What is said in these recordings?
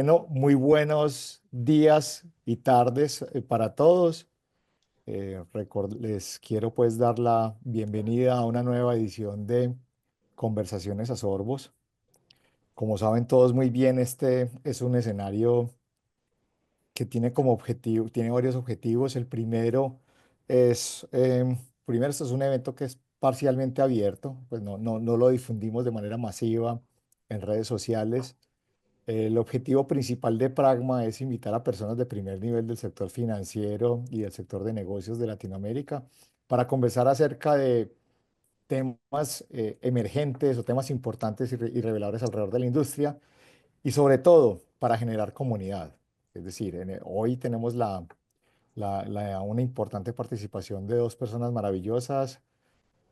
Bueno, muy buenos días y tardes para todos. Les quiero pues dar la bienvenida a una nueva edición de Conversaciones a Sorbos. Como saben todos muy bien, este es un escenario que tiene como objetivo, tiene varios objetivos. El primero es, primero, esto es un evento que es parcialmente abierto, pues no lo difundimos de manera masiva en redes sociales. El objetivo principal de Pragma es invitar a personas de primer nivel del sector financiero y del sector de negocios de Latinoamérica para conversar acerca de temas emergentes o temas importantes y reveladores alrededor de la industria y sobre todo para generar comunidad. Es decir, hoy tenemos una importante participación de dos personas maravillosas,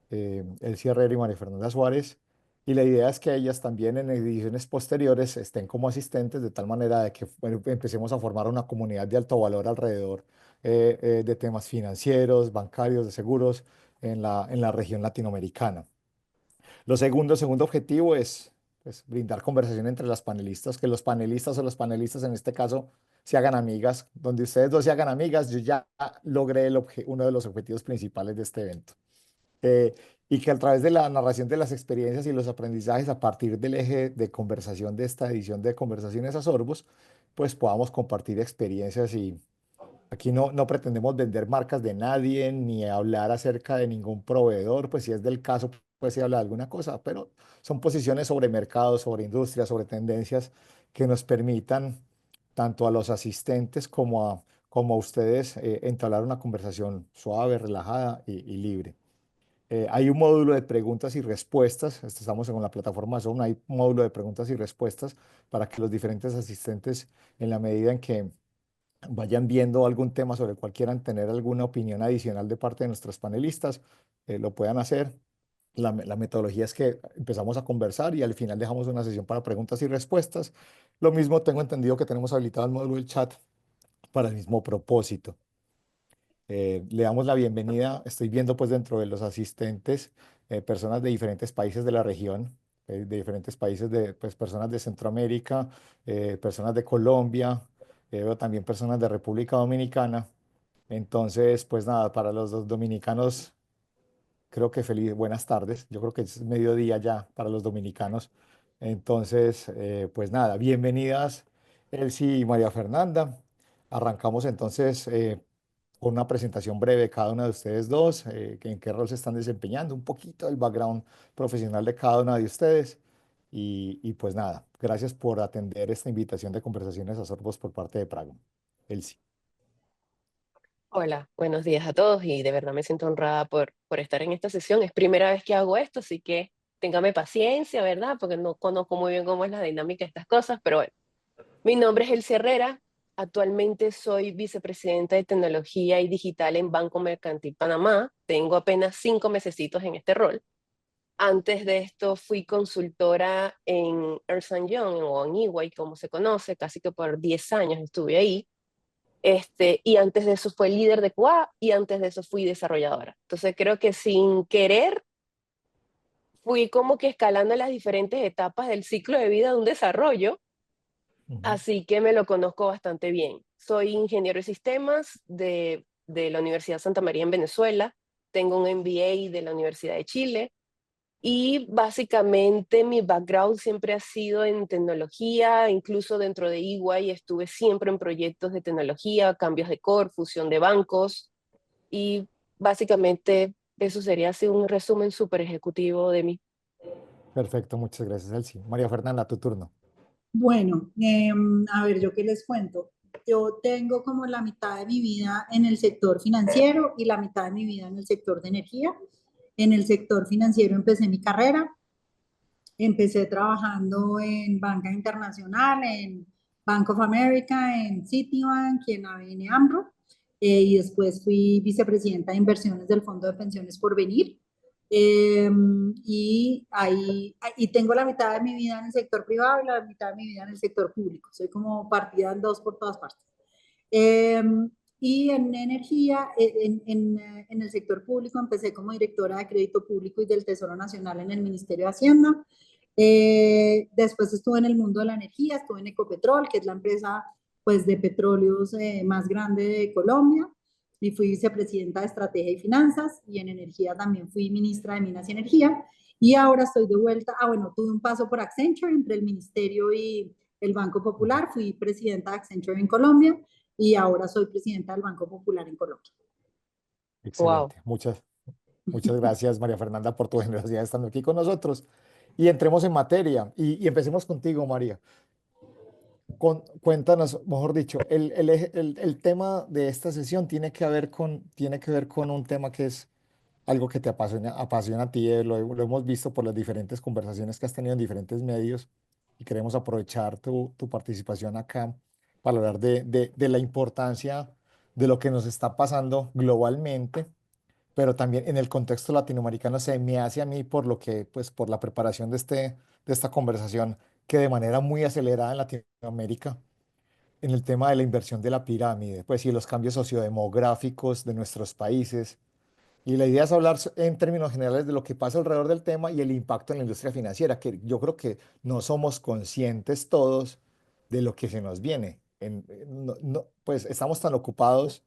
Elsie Herrera y María Fernanda Suárez. Y la idea es que ellas también en ediciones posteriores estén como asistentes de tal manera de que bueno, empecemos a formar una comunidad de alto valor alrededor de temas financieros, bancarios, de seguros en la región latinoamericana. El segundo objetivo es pues, brindar conversación entre las panelistas, que los panelistas o los panelistas en este caso se hagan amigas. Donde ustedes dos se hagan amigas, yo ya logré uno de los objetivos principales de este evento. Eh, y que a través de la narración de las experiencias y los aprendizajes a partir del eje de conversación de esta edición de Conversaciones a Sorbos, pues podamos compartir experiencias y aquí no pretendemos vender marcas de nadie ni hablar acerca de ningún proveedor, pues si es del caso, pues se habla de alguna cosa, pero son posiciones sobre mercados, sobre industria, sobre tendencias que nos permitan tanto a los asistentes como a ustedes entablar una conversación suave, relajada y libre. Hay un módulo de preguntas y respuestas. Estamos en la plataforma Zoom. Hay un módulo de preguntas y respuestas para que los diferentes asistentes, en la medida en que vayan viendo algún tema sobre el cual quieran tener alguna opinión adicional de parte de nuestros panelistas, lo puedan hacer. La metodología es que empezamos a conversar y al final dejamos una sesión para preguntas y respuestas. Lo mismo tengo entendido que tenemos habilitado el módulo del chat para el mismo propósito. Le damos la bienvenida. Estoy viendo pues dentro de los asistentes personas de diferentes países de la región, de diferentes países, pues, personas de Centroamérica, personas de Colombia, veo también personas de República Dominicana. Entonces, pues nada, para los dos dominicanos, creo que feliz, buenas tardes. Yo creo que es mediodía ya para los dominicanos. Entonces, pues nada, bienvenidas Elsie y María Fernanda. Arrancamos entonces con una presentación breve de cada una de ustedes dos, en qué rol se están desempeñando, un poquito del background profesional de cada una de ustedes. Y pues nada, gracias por atender esta invitación de conversaciones a sorbos por parte de Prago. Elsie. Hola, buenos días a todos y de verdad me siento honrada por estar en esta sesión. Es primera vez que hago esto, así que téngame paciencia, ¿verdad? Porque no conozco muy bien cómo es la dinámica de estas cosas, pero bueno, mi nombre es Elsie Herrera. Actualmente soy vicepresidenta de tecnología y digital en Banco Mercantil Panamá. Tengo apenas 5 mesecitos en este rol. Antes de esto fui consultora en Ernst Young o en EY, como se conoce, casi que por 10 años estuve ahí. Y antes de eso fue líder de QA y antes de eso fui desarrolladora. Entonces creo que sin querer fui como que escalando las diferentes etapas del ciclo de vida de un desarrollo, Ujú. así que me lo conozco bastante bien. Soy ingeniero de sistemas de la Universidad Santa María en Venezuela, tengo un MBA de la Universidad de Chile y básicamente mi background siempre ha sido en tecnología, incluso dentro de EY estuve siempre en proyectos de tecnología, cambios de core, fusión de bancos y básicamente eso sería así un resumen súper ejecutivo de mí. Perfecto, muchas gracias, Elsie. María Fernanda, tu turno. Bueno, a ver, ¿yo qué les cuento? Yo tengo como la mitad de mi vida en el sector financiero y la mitad de mi vida en el sector de energía. En el sector financiero empecé mi carrera, empecé trabajando en banca internacional, en Bank of America, en Citibank y en ABN AMRO. Y después fui vicepresidenta de inversiones del Fondo de Pensiones Porvenir. Y ahí y tengo la mitad de mi vida en el sector privado y la mitad de mi vida en el sector público. Soy como partida en dos por todas partes. Eh, y en energía, en el sector público, empecé como directora de crédito público y del Tesoro Nacional en el Ministerio de Hacienda. Después estuve en el mundo de la energía, estuve en Ecopetrol, que es la empresa pues, de petróleos más grande de Colombia, y fui vicepresidenta de Estrategia y Finanzas, y en energía también fui ministra de Minas y Energía, y ahora estoy de vuelta, bueno, tuve un paso por Accenture entre el ministerio y el Banco Popular, fui presidenta de Accenture en Colombia, y ahora soy presidenta del Banco Popular en Colombia. Wow. Excelente. Muchas gracias, María Fernanda, por tu generosidad estando aquí con nosotros. Y entremos en materia y empecemos contigo, María. Cuéntanos, mejor dicho, el tema de esta sesión tiene que ver con un tema que es algo que te apasiona a ti, lo hemos visto por las diferentes conversaciones que has tenido en diferentes medios y queremos aprovechar tu participación acá para hablar de la importancia de lo que nos está pasando globalmente, pero también en el contexto latinoamericano se me hace a mí por lo que, pues por la preparación de esta conversación, que de manera muy acelerada en Latinoamérica, en el tema de la inversión de la pirámide, pues y los cambios sociodemográficos de nuestros países. Y la idea es hablar en términos generales de lo que pasa alrededor del tema y el impacto en la industria financiera, que yo creo que no somos conscientes todos de lo que se nos viene. Pues estamos tan ocupados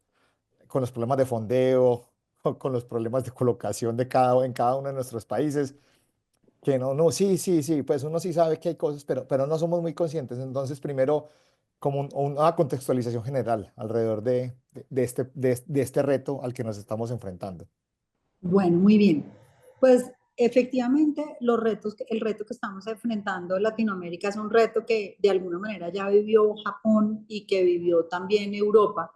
con los problemas de fondeo, o con los problemas de colocación en cada uno de nuestros países, que sí, pues uno sí sabe que hay cosas, pero no somos muy conscientes. Entonces, primero, como una contextualización general alrededor de este reto al que nos estamos enfrentando. Bueno, muy bien. Pues efectivamente, el reto que estamos enfrentando en Latinoamérica es un reto que de alguna manera ya vivió Japón y que vivió también Europa.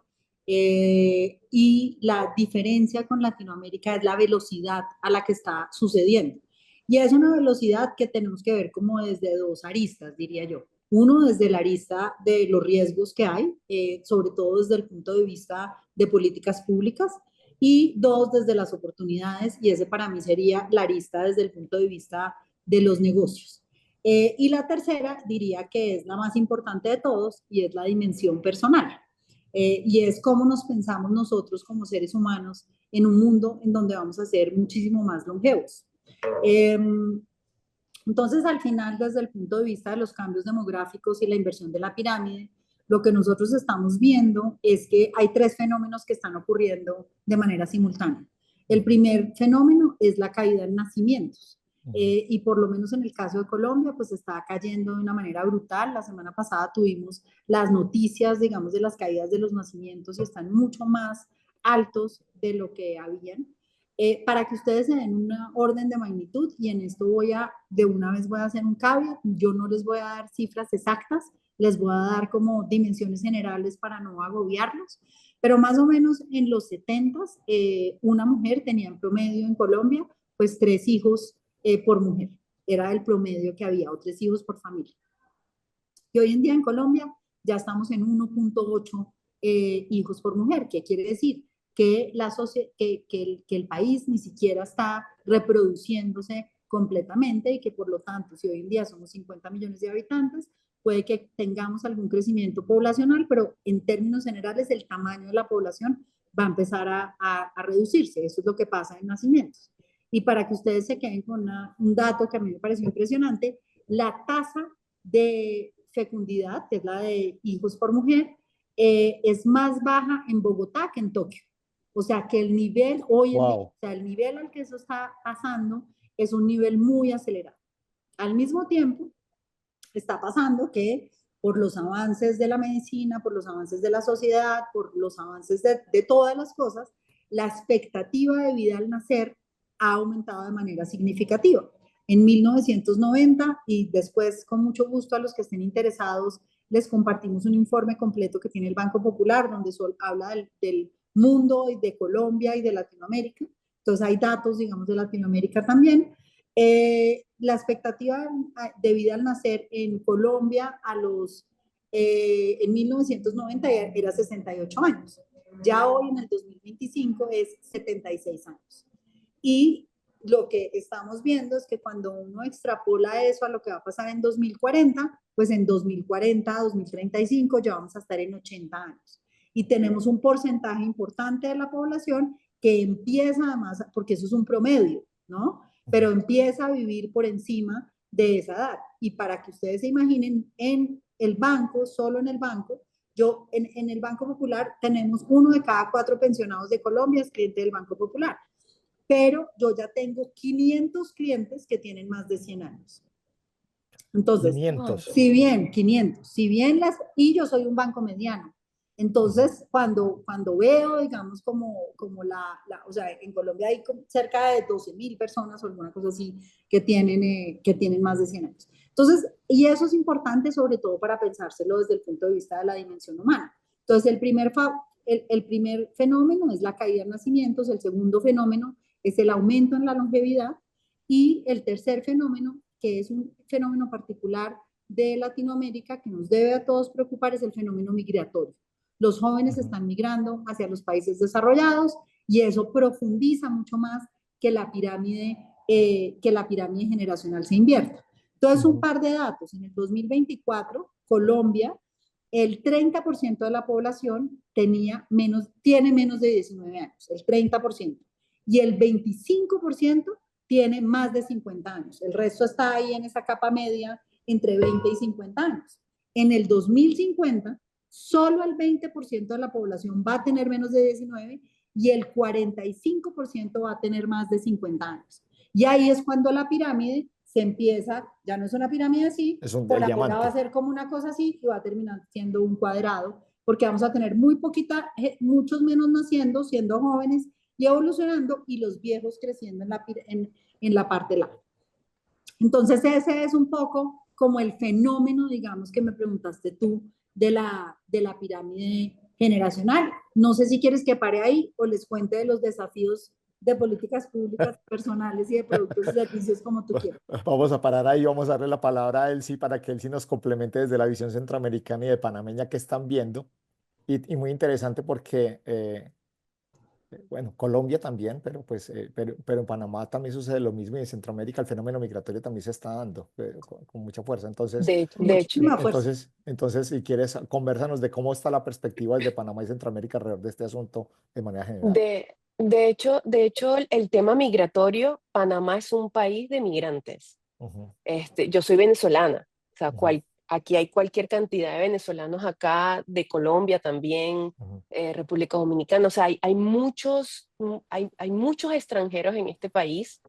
Y la diferencia con Latinoamérica es la velocidad a la que está sucediendo. Y es una velocidad que tenemos que ver como desde dos aristas, diría yo. Uno, desde la arista de los riesgos que hay, sobre todo desde el punto de vista de políticas públicas, y dos, desde las oportunidades, y ese para mí sería la arista desde el punto de vista de los negocios. Y la tercera diría que es la más importante de todos y es la dimensión personal. Y es cómo nos pensamos nosotros como seres humanos en un mundo en donde vamos a ser muchísimo más longevos. Eh, entonces, al final, desde el punto de vista de los cambios demográficos y la inversión de la pirámide, lo que nosotros estamos viendo es que hay tres fenómenos que están ocurriendo de manera simultánea. El primer fenómeno es la caída en nacimientos. Y por lo menos en el caso de Colombia, pues está cayendo de una manera brutal. La semana pasada tuvimos las noticias, digamos, de las caídas de los nacimientos y están mucho más altos de lo que habían. Para que ustedes se den una orden de magnitud, y en esto de una vez voy a hacer un caveat, yo no les voy a dar cifras exactas, les voy a dar como dimensiones generales para no agobiarlos, pero más o menos en los 70s, una mujer tenía en promedio en Colombia, pues 3 hijos por mujer, era el promedio que había, o 3 hijos por familia. Y hoy en día en Colombia ya estamos en 1.8 hijos por mujer. ¿Qué quiere decir? Que el país ni siquiera está reproduciéndose completamente y que por lo tanto, si hoy en día somos 50 millones de habitantes, puede que tengamos algún crecimiento poblacional, pero en términos generales el tamaño de la población va a empezar a reducirse. Eso es lo que pasa en nacimientos. Y para que ustedes se queden con un dato que a mí me pareció impresionante, la tasa de fecundidad, que es la de hijos por mujer, es más baja en Bogotá que en Tokio. O sea que el nivel hoy en día, o sea, el nivel al que eso está pasando es un nivel muy acelerado. Al mismo tiempo, está pasando que por los avances de la medicina, por los avances de la sociedad, por los avances de todas las cosas, la expectativa de vida al nacer ha aumentado de manera significativa. En 1990, y después con mucho gusto a los que estén interesados, les compartimos un informe completo que tiene el Banco Popular, donde habla del mundo y de Colombia y de Latinoamérica. Entonces hay datos, digamos, de Latinoamérica también. La expectativa de vida al nacer en Colombia en 1990 era 68 años. Ya hoy en el 2025 es 76 años. Y lo que estamos viendo es que cuando uno extrapola eso a lo que va a pasar en 2040, pues en 2040, 2035 ya vamos a estar en 80 años. Y tenemos un porcentaje importante de la población que empieza además, porque eso es un promedio, ¿no? Pero empieza a vivir por encima de esa edad. Y para que ustedes se imaginen, en el banco, solo en el banco, en el Banco Popular tenemos 1 de cada 4 pensionados de Colombia es cliente del Banco Popular, pero yo ya tengo 500 clientes que tienen más de 100 años. Entonces, 500. si bien 500, si bien y yo soy un banco mediano, entonces cuando veo, digamos, o sea, en Colombia hay cerca de 12.000 personas o alguna cosa así que tienen más de 100 años. Entonces, y eso es importante sobre todo para pensárselo desde el punto de vista de la dimensión humana. Entonces, el primer fenómeno es la caída de nacimientos, el segundo fenómeno es el aumento en la longevidad y el tercer fenómeno, que es un fenómeno particular de Latinoamérica que nos debe a todos preocupar, es el fenómeno migratorio. Los jóvenes están migrando hacia los países desarrollados y eso profundiza mucho más que la pirámide generacional se invierta. Entonces, un par de datos. En el 2024, Colombia, el 30% de la población tiene menos de 19 años, el 30%. Y el 25% tiene más de 50 años. El resto está ahí en esa capa media entre 20 y 50 años. En el 2050, solo el 20% de la población va a tener menos de 19 y el 45% va a tener más de 50 años. Y ahí es cuando la pirámide se empieza, ya no es una pirámide así, por ahora va a ser como una cosa así y va a terminar siendo un cuadrado, porque vamos a tener muchos menos naciendo, siendo jóvenes y evolucionando, y los viejos creciendo en la parte larga. Entonces ese es un poco como el fenómeno, digamos, que me preguntaste tú de la pirámide generacional. No sé si quieres que pare ahí o les cuente de los desafíos de políticas públicas personales y de productos y servicios como tú quieras. Vamos a parar ahí, vamos a darle la palabra a Elsie para que Elsie nos complemente desde la visión centroamericana y de panameña que están viendo. Y muy interesante porque, bueno, Colombia también, pero, pues, pero en Panamá también sucede lo mismo y en Centroamérica el fenómeno migratorio también se está dando con mucha fuerza. Entonces, De hecho. Muchísima fuerza. si quieres, convérsanos de cómo está la perspectiva desde Panamá y Centroamérica alrededor de este asunto de manera general. De hecho, el tema migratorio, Panamá es un país de migrantes. Ujú, Yo soy venezolana, o sea, ujú, aquí hay cualquier cantidad de venezolanos acá, de Colombia también, ujú. República Dominicana, o sea, hay muchos extranjeros en este país.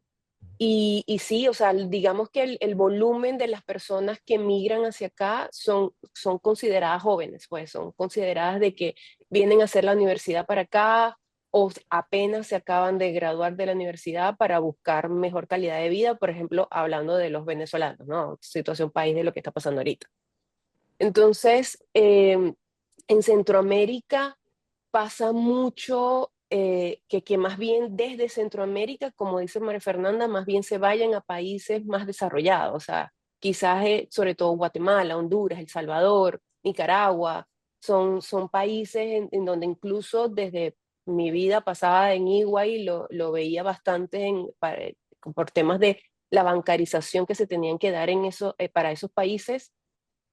Y sí, o sea, digamos que el volumen de las personas que migran hacia acá son consideradas jóvenes, pues son consideradas de que vienen a hacer la universidad para acá o apenas se acaban de graduar de la universidad para buscar mejor calidad de vida, por ejemplo, hablando de los venezolanos, ¿no? Situación país de lo que está pasando ahorita. Entonces, en Centroamérica pasa mucho que más bien desde Centroamérica, como dice María Fernanda, más bien se vayan a países más desarrollados, o sea, quizás sobre todo Guatemala, Honduras, El Salvador, Nicaragua, son países en donde incluso desde mi vida pasada en Iguay lo veía bastante por temas de la bancarización que se tenían que dar para esos países,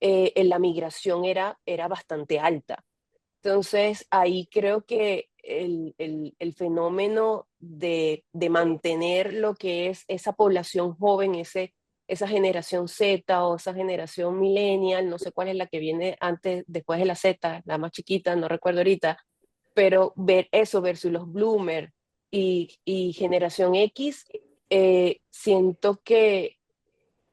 la migración era bastante alta. Entonces, ahí creo que el fenómeno de mantener lo que es esa población joven, esa generación Z o esa generación millennial, no sé cuál es la que viene antes, después de la Z, la más chiquita, no recuerdo ahorita, pero ver eso versus los Bloomer y generación X, siento que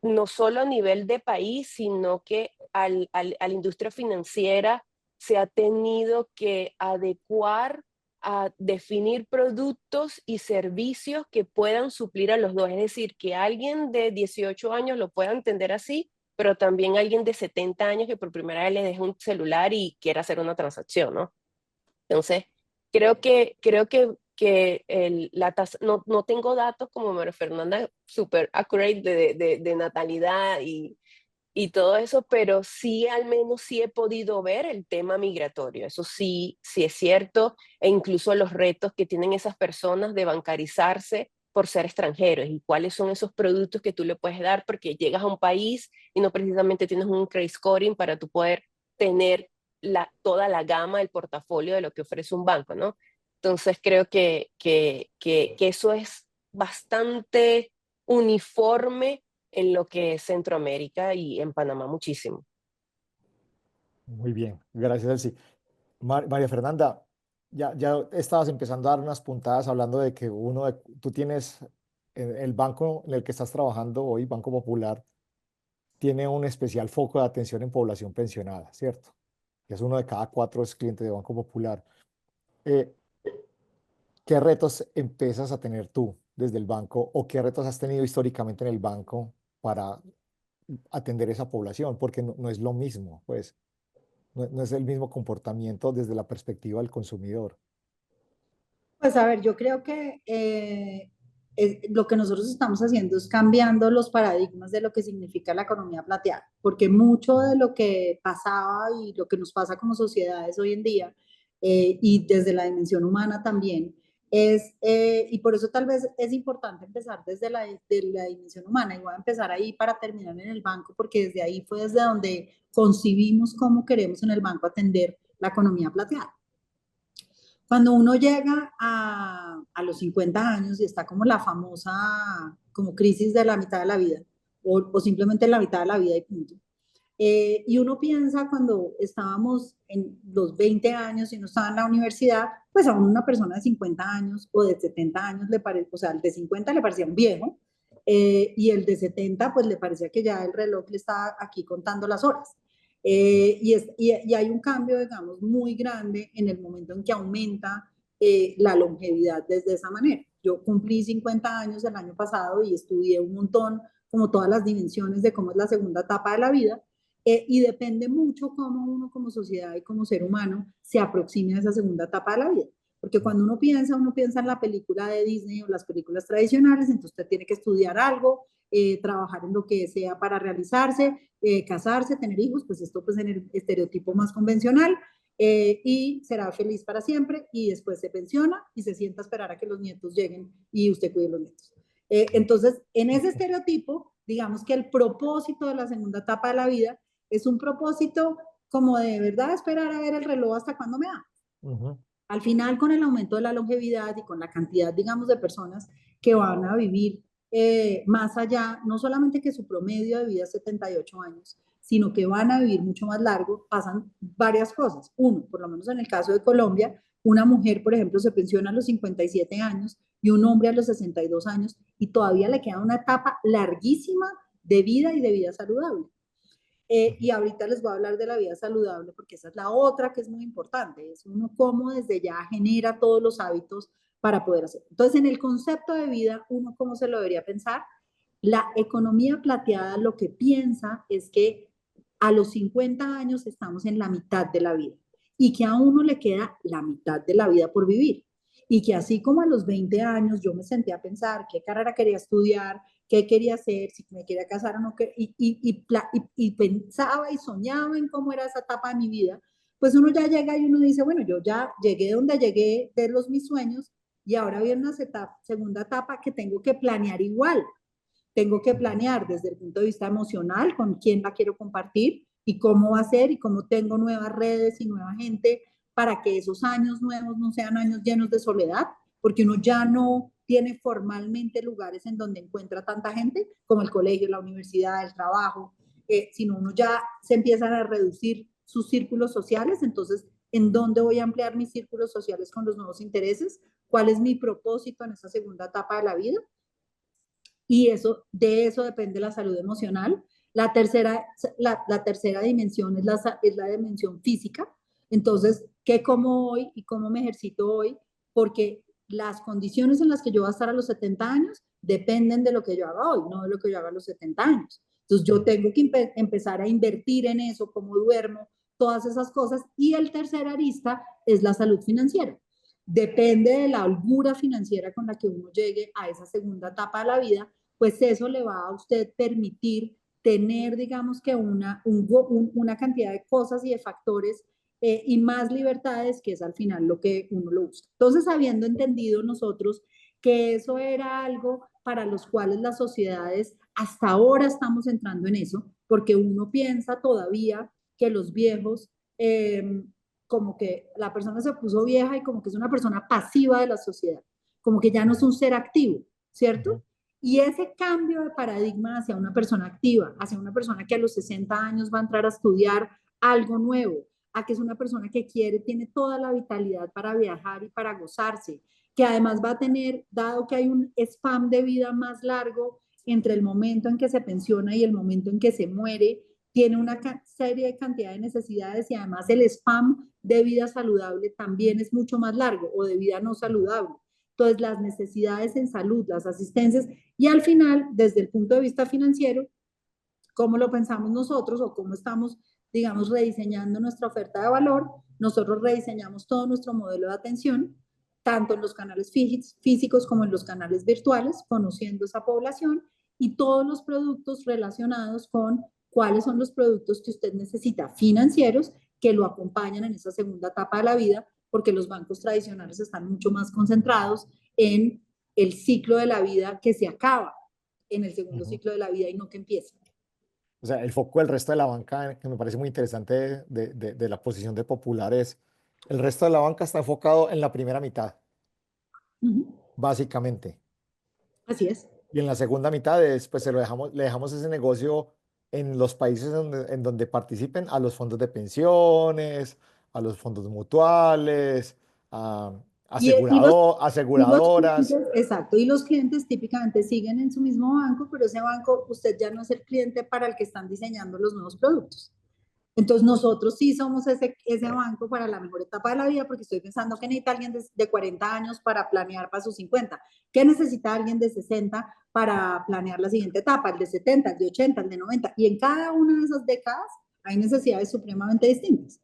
no solo a nivel de país, sino que a la industria financiera se ha tenido que adecuar a definir productos y servicios que puedan suplir a los dos. Es decir, que alguien de 18 años lo pueda entender así, pero también alguien de 70 años que por primera vez le deje un celular y quiera hacer una transacción, ¿no? Entonces, creo que la tasa, no tengo datos como María Fernanda, super accurate de natalidad y todo eso, pero sí, al menos sí he podido ver el tema migratorio. Eso sí, sí es cierto, e incluso los retos que tienen esas personas de bancarizarse por ser extranjeros y cuáles son esos productos que tú le puedes dar porque llegas a un país y no precisamente tienes un credit scoring para tú poder tener toda la gama del portafolio de lo que ofrece un banco, ¿no? Entonces creo que eso es bastante uniforme en lo que es Centroamérica y en Panamá muchísimo. Muy bien, gracias, Elsie. María Fernanda, ya estabas empezando a dar unas puntadas hablando de que tú tienes el banco en el que estás trabajando hoy, Banco Popular, tiene un especial foco de atención en población pensionada, ¿cierto? Que es uno de cada cuatro es cliente de Banco Popular. Eh, ¿Qué retos empiezas a tener tú desde el banco o qué retos has tenido históricamente en el banco para atender esa población? Porque no es lo mismo, pues, no es el mismo comportamiento desde la perspectiva del consumidor. Pues a ver, yo creo que lo que nosotros estamos haciendo es cambiando los paradigmas de lo que significa la economía plateada, porque mucho de lo que pasaba y lo que nos pasa como sociedades hoy en día, y desde la dimensión humana también, y por eso tal vez es importante empezar desde de la dimensión humana, y voy a empezar ahí para terminar en el banco, porque desde ahí fue desde donde concibimos cómo queremos en el banco atender la economía plateada. Cuando uno llega a los 50 años y está como la famosa como crisis de la mitad de la vida, o simplemente la mitad de la vida y punto. Y uno piensa cuando estábamos en los 20 años y uno estaba en la universidad, pues a una persona de 50 años o de 70 años le parece, o sea, el de 50 le parecía un viejo, y el de 70 pues le parecía que ya el reloj le estaba aquí contando las horas. Y hay un cambio, digamos, muy grande en el momento en que aumenta la longevidad desde esa manera. Yo cumplí 50 años el año pasado y estudié un montón, como todas las dimensiones de cómo es la segunda etapa de la vida, y depende mucho cómo uno como sociedad y como ser humano se aproxime a esa segunda etapa de la vida. Porque cuando uno piensa en la película de Disney o las películas tradicionales, entonces usted tiene que estudiar algo, trabajar en lo que sea para realizarse, casarse, tener hijos, pues esto pues en el estereotipo más convencional, y será feliz para siempre y después se pensiona y se sienta a esperar a que los nietos lleguen y usted cuide los nietos. Entonces, en ese estereotipo, digamos que el propósito de la segunda etapa de la vida es un propósito como de verdad esperar a ver el reloj hasta cuando me da. Ujú. Al final, con el aumento de la longevidad y con la cantidad, digamos, de personas que van a vivir más allá, no solamente que su promedio de vida es 78 años, sino que van a vivir mucho más largo, pasan varias cosas. Uno, por lo menos en el caso de Colombia, una mujer, por ejemplo, se pensiona a los 57 años y un hombre a los 62 años y todavía le queda una etapa larguísima de vida y de vida saludable. Y ahorita les voy a hablar de la vida saludable porque esa es la otra que es muy importante, es uno cómo desde ya genera todos los hábitos para poder hacerlo. Entonces, en el concepto de vida, uno cómo se lo debería pensar. La economía plateada lo que piensa es que a los 50 años estamos en la mitad de la vida y que a uno le queda la mitad de la vida por vivir. Y que así como a los 20 años yo me senté a pensar qué carrera quería estudiar, qué quería hacer, si me quería casar o no, y pensaba y soñaba en cómo era esa etapa de mi vida, pues uno ya llega y uno dice, bueno, yo ya llegué donde llegué de mis sueños y ahora viene una segunda etapa que tengo que planear igual. Tengo que planear desde el punto de vista emocional con quién la quiero compartir y cómo va a ser y cómo tengo nuevas redes y nueva gente para que esos años nuevos no sean años llenos de soledad, porque uno ya no tiene formalmente lugares en donde encuentra tanta gente como el colegio, la universidad, el trabajo, sino uno ya se empiezan a reducir sus círculos sociales, entonces, ¿en dónde voy a ampliar mis círculos sociales con los nuevos intereses? ¿Cuál es mi propósito en esa segunda etapa de la vida? Y de eso depende la salud emocional. La tercera dimensión es la dimensión física. Entonces, ¿qué como hoy y cómo me ejercito hoy? Porque las condiciones en las que yo voy a estar a los 70 años dependen de lo que yo haga hoy, no de lo que yo haga a los 70 años. Entonces, yo tengo que empezar a invertir en eso, cómo duermo, todas esas cosas. Y el tercer arista es la salud financiera. Depende de la holgura financiera con la que uno llegue a esa segunda etapa de la vida, pues eso le va a usted permitir tener, digamos que una cantidad de cosas y de factores, y más libertades, que es al final lo que uno lo usa. Entonces, habiendo entendido nosotros que eso era algo para los cuales las sociedades hasta ahora estamos entrando en eso, porque uno piensa todavía que los viejos, como que la persona se puso vieja y como que es una persona pasiva de la sociedad, como que ya no es un ser activo, ¿cierto? Y ese cambio de paradigma hacia una persona activa, hacia una persona que a los 60 años va a entrar a estudiar algo nuevo, a que es una persona que quiere, tiene toda la vitalidad para viajar y para gozarse, que además va a tener, dado que hay un spam de vida más largo entre el momento en que se pensiona y el momento en que se muere, tiene una serie de cantidad de necesidades y además el spam de vida saludable también es mucho más largo o de vida no saludable. Entonces, las necesidades en salud, las asistencias y al final, desde el punto de vista financiero, cómo lo pensamos nosotros o cómo estamos, digamos, rediseñando nuestra oferta de valor. Nosotros rediseñamos todo nuestro modelo de atención, tanto en los canales físicos como en los canales virtuales, conociendo esa población y todos los productos relacionados con cuáles son los productos que usted necesita financieros que lo acompañan en esa segunda etapa de la vida, porque los bancos tradicionales están mucho más concentrados en el ciclo de la vida que se acaba en el segundo ciclo de la vida y no que empieza. O sea, el foco del resto de la banca, que me parece muy interesante de la posición de Popular, es el resto de la banca está enfocado en la primera mitad, básicamente. Así es. Y en la segunda mitad es, pues le dejamos ese negocio en los países en donde participen a los fondos de pensiones, a los fondos mutuales, a Y los, y los aseguradoras. clientes, exacto, y los clientes típicamente siguen en su mismo banco, pero ese banco usted ya no es el cliente para el que están diseñando los nuevos productos. Entonces nosotros sí somos ese banco para la mejor etapa de la vida, porque estoy pensando que necesita alguien de 40 años para planear para sus 50, que necesita alguien de 60 para planear la siguiente etapa, el de 70, el de 80, el de 90, y en cada una de esas décadas hay necesidades supremamente distintas.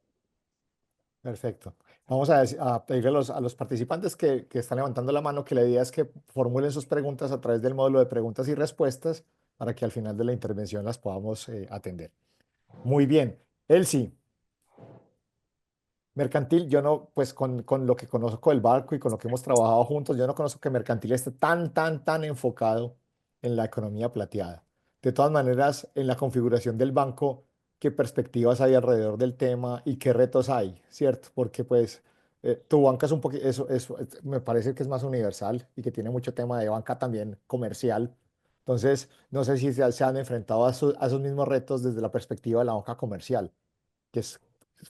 Perfecto. Vamos a pedirle a los participantes que están levantando la mano que la idea es que formulen sus preguntas a través del módulo de preguntas y respuestas para que al final de la intervención las podamos atender. Muy bien. Elsie, Mercantil, yo no, pues con lo que conozco del barco y con lo que hemos trabajado juntos, yo no conozco que Mercantil esté tan enfocado en la economía plateada. De todas maneras, en la configuración del banco, ¿qué perspectivas hay alrededor del tema y qué retos hay, cierto? Porque pues tu banca es un poquito, eso me parece que es más universal y que tiene mucho tema de banca también comercial. Entonces, no sé si se han enfrentado a esos mismos retos desde la perspectiva de la banca comercial, que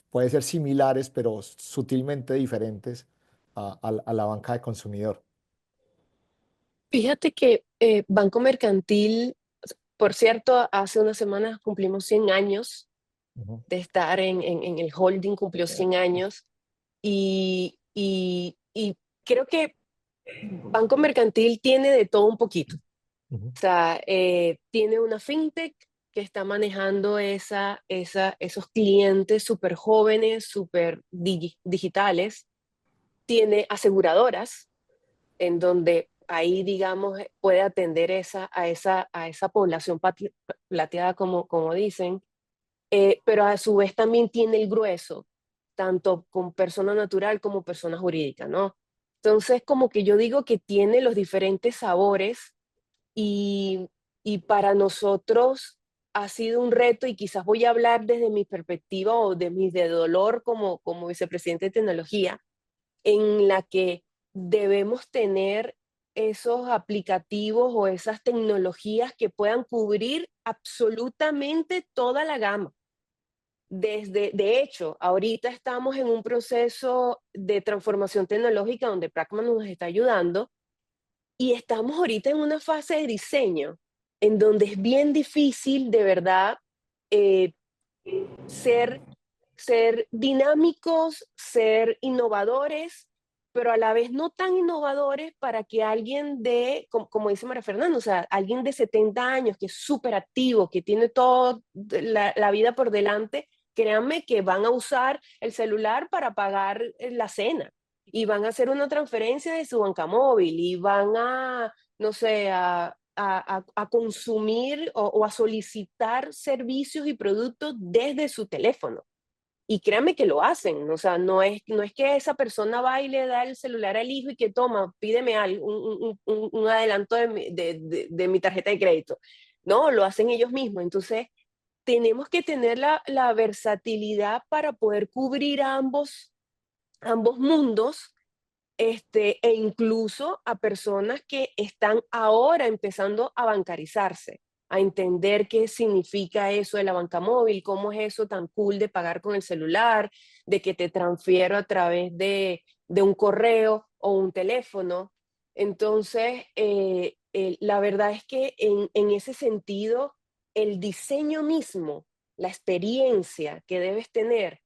puede ser similares, pero sutilmente diferentes a la banca de consumidor. Fíjate que Banco Mercantil, por cierto, hace unas semanas cumplimos 100 años Ujú, de estar en el holding, cumplió 100 años y creo que Banco Mercantil tiene de todo un poquito. ujú, O sea, tiene una fintech que está manejando esos clientes súper jóvenes, súper digitales. Tiene aseguradoras en donde ahí, digamos, puede atender a esa población plateada, como dicen, pero a su vez también tiene el grueso, tanto con persona natural como persona jurídica, ¿no? Entonces, como que yo digo que tiene los diferentes sabores y, y para nosotros ha sido un reto y quizás voy a hablar desde mi perspectiva o de mi de dolor como vicepresidente de tecnología, en la que debemos tener esos aplicativos o esas tecnologías que puedan cubrir absolutamente toda la gama. De hecho, ahorita estamos en un proceso de transformación tecnológica donde Pragma nos está ayudando y estamos ahorita en una fase de diseño en donde es bien difícil de verdad eh, ser, ser dinámicos, ser innovadores, pero a la vez no tan innovadores para que alguien como dice María Fernanda, o sea, alguien de 70 años que es súper activo, que tiene toda la vida por delante, créanme que van a usar el celular para pagar la cena y van a hacer una transferencia de su banca móvil y van a, no sé, a consumir o a solicitar servicios y productos desde su teléfono. Y créanme que lo hacen, o sea, no es que esa persona va y le da el celular al hijo y que toma, pídeme algo, un adelanto de mi tarjeta de crédito. No, lo hacen ellos mismos. Entonces, tenemos que tener la versatilidad para poder cubrir ambos mundos e incluso a personas que están ahora empezando a bancarizarse, a entender qué significa eso de la banca móvil, cómo es eso tan cool de pagar con el celular, de que te transfiero a través de un correo o un teléfono. Entonces, la verdad es que en ese sentido, el diseño mismo, la experiencia que debes tener,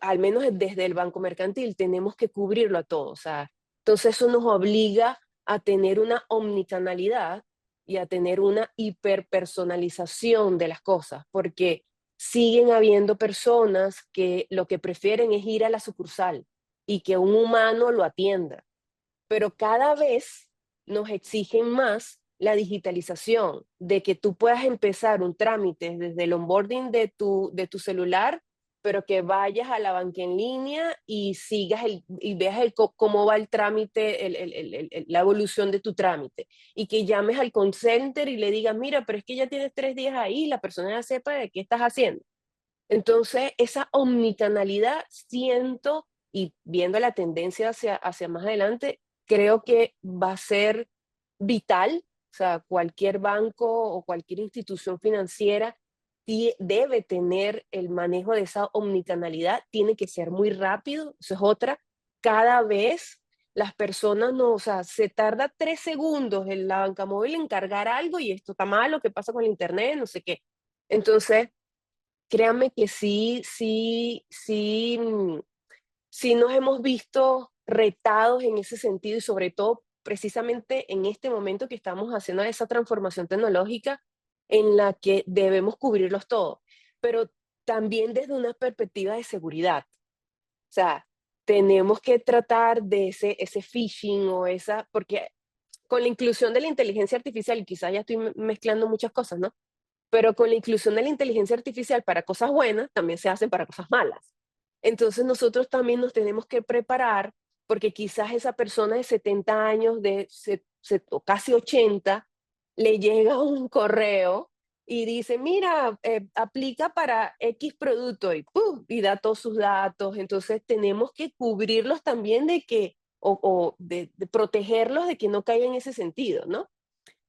al menos desde el banco mercantil, tenemos que cubrirlo a todo. O sea, entonces eso nos obliga a tener una omnicanalidad y a tener una hiperpersonalización de las cosas, porque siguen habiendo personas que lo que prefieren es ir a la sucursal y que un humano lo atienda, pero cada vez nos exigen más la digitalización, de que tú puedas empezar un trámite desde el onboarding de tu celular, pero que vayas a la banca en línea y sigas y veas cómo va el trámite, la evolución de tu trámite, y que llames al call center y le digas, mira, pero es que ya tienes 3 días ahí, la persona ya sepa de qué estás haciendo. Entonces, esa omnicanalidad siento, y viendo la tendencia hacia más adelante, creo que va a ser vital. O sea, cualquier banco o cualquier institución financiera debe tener el manejo de esa omnicanalidad, tiene que ser muy rápido, eso es otra. Cada vez las personas no, o sea, se tarda 3 segundos en la banca móvil en cargar algo y esto está malo, ¿qué pasa con el internet? No sé qué. Entonces, créanme que sí nos hemos visto retados en ese sentido, y sobre todo precisamente en este momento que estamos haciendo esa transformación tecnológica en la que debemos cubrirlos todos, pero también desde una perspectiva de seguridad. O sea, tenemos que tratar de ese phishing o porque con la inclusión de la inteligencia artificial, y quizás ya estoy mezclando muchas cosas, ¿no? Pero con la inclusión de la inteligencia artificial para cosas buenas, también se hacen para cosas malas. Entonces nosotros también nos tenemos que preparar, porque quizás esa persona de 70 años, o casi 80, le llega un correo y dice, mira, aplica para X producto y, ¡pum!, y da todos sus datos. Entonces tenemos que cubrirlos también o de protegerlos de que no caigan en ese sentido, ¿no?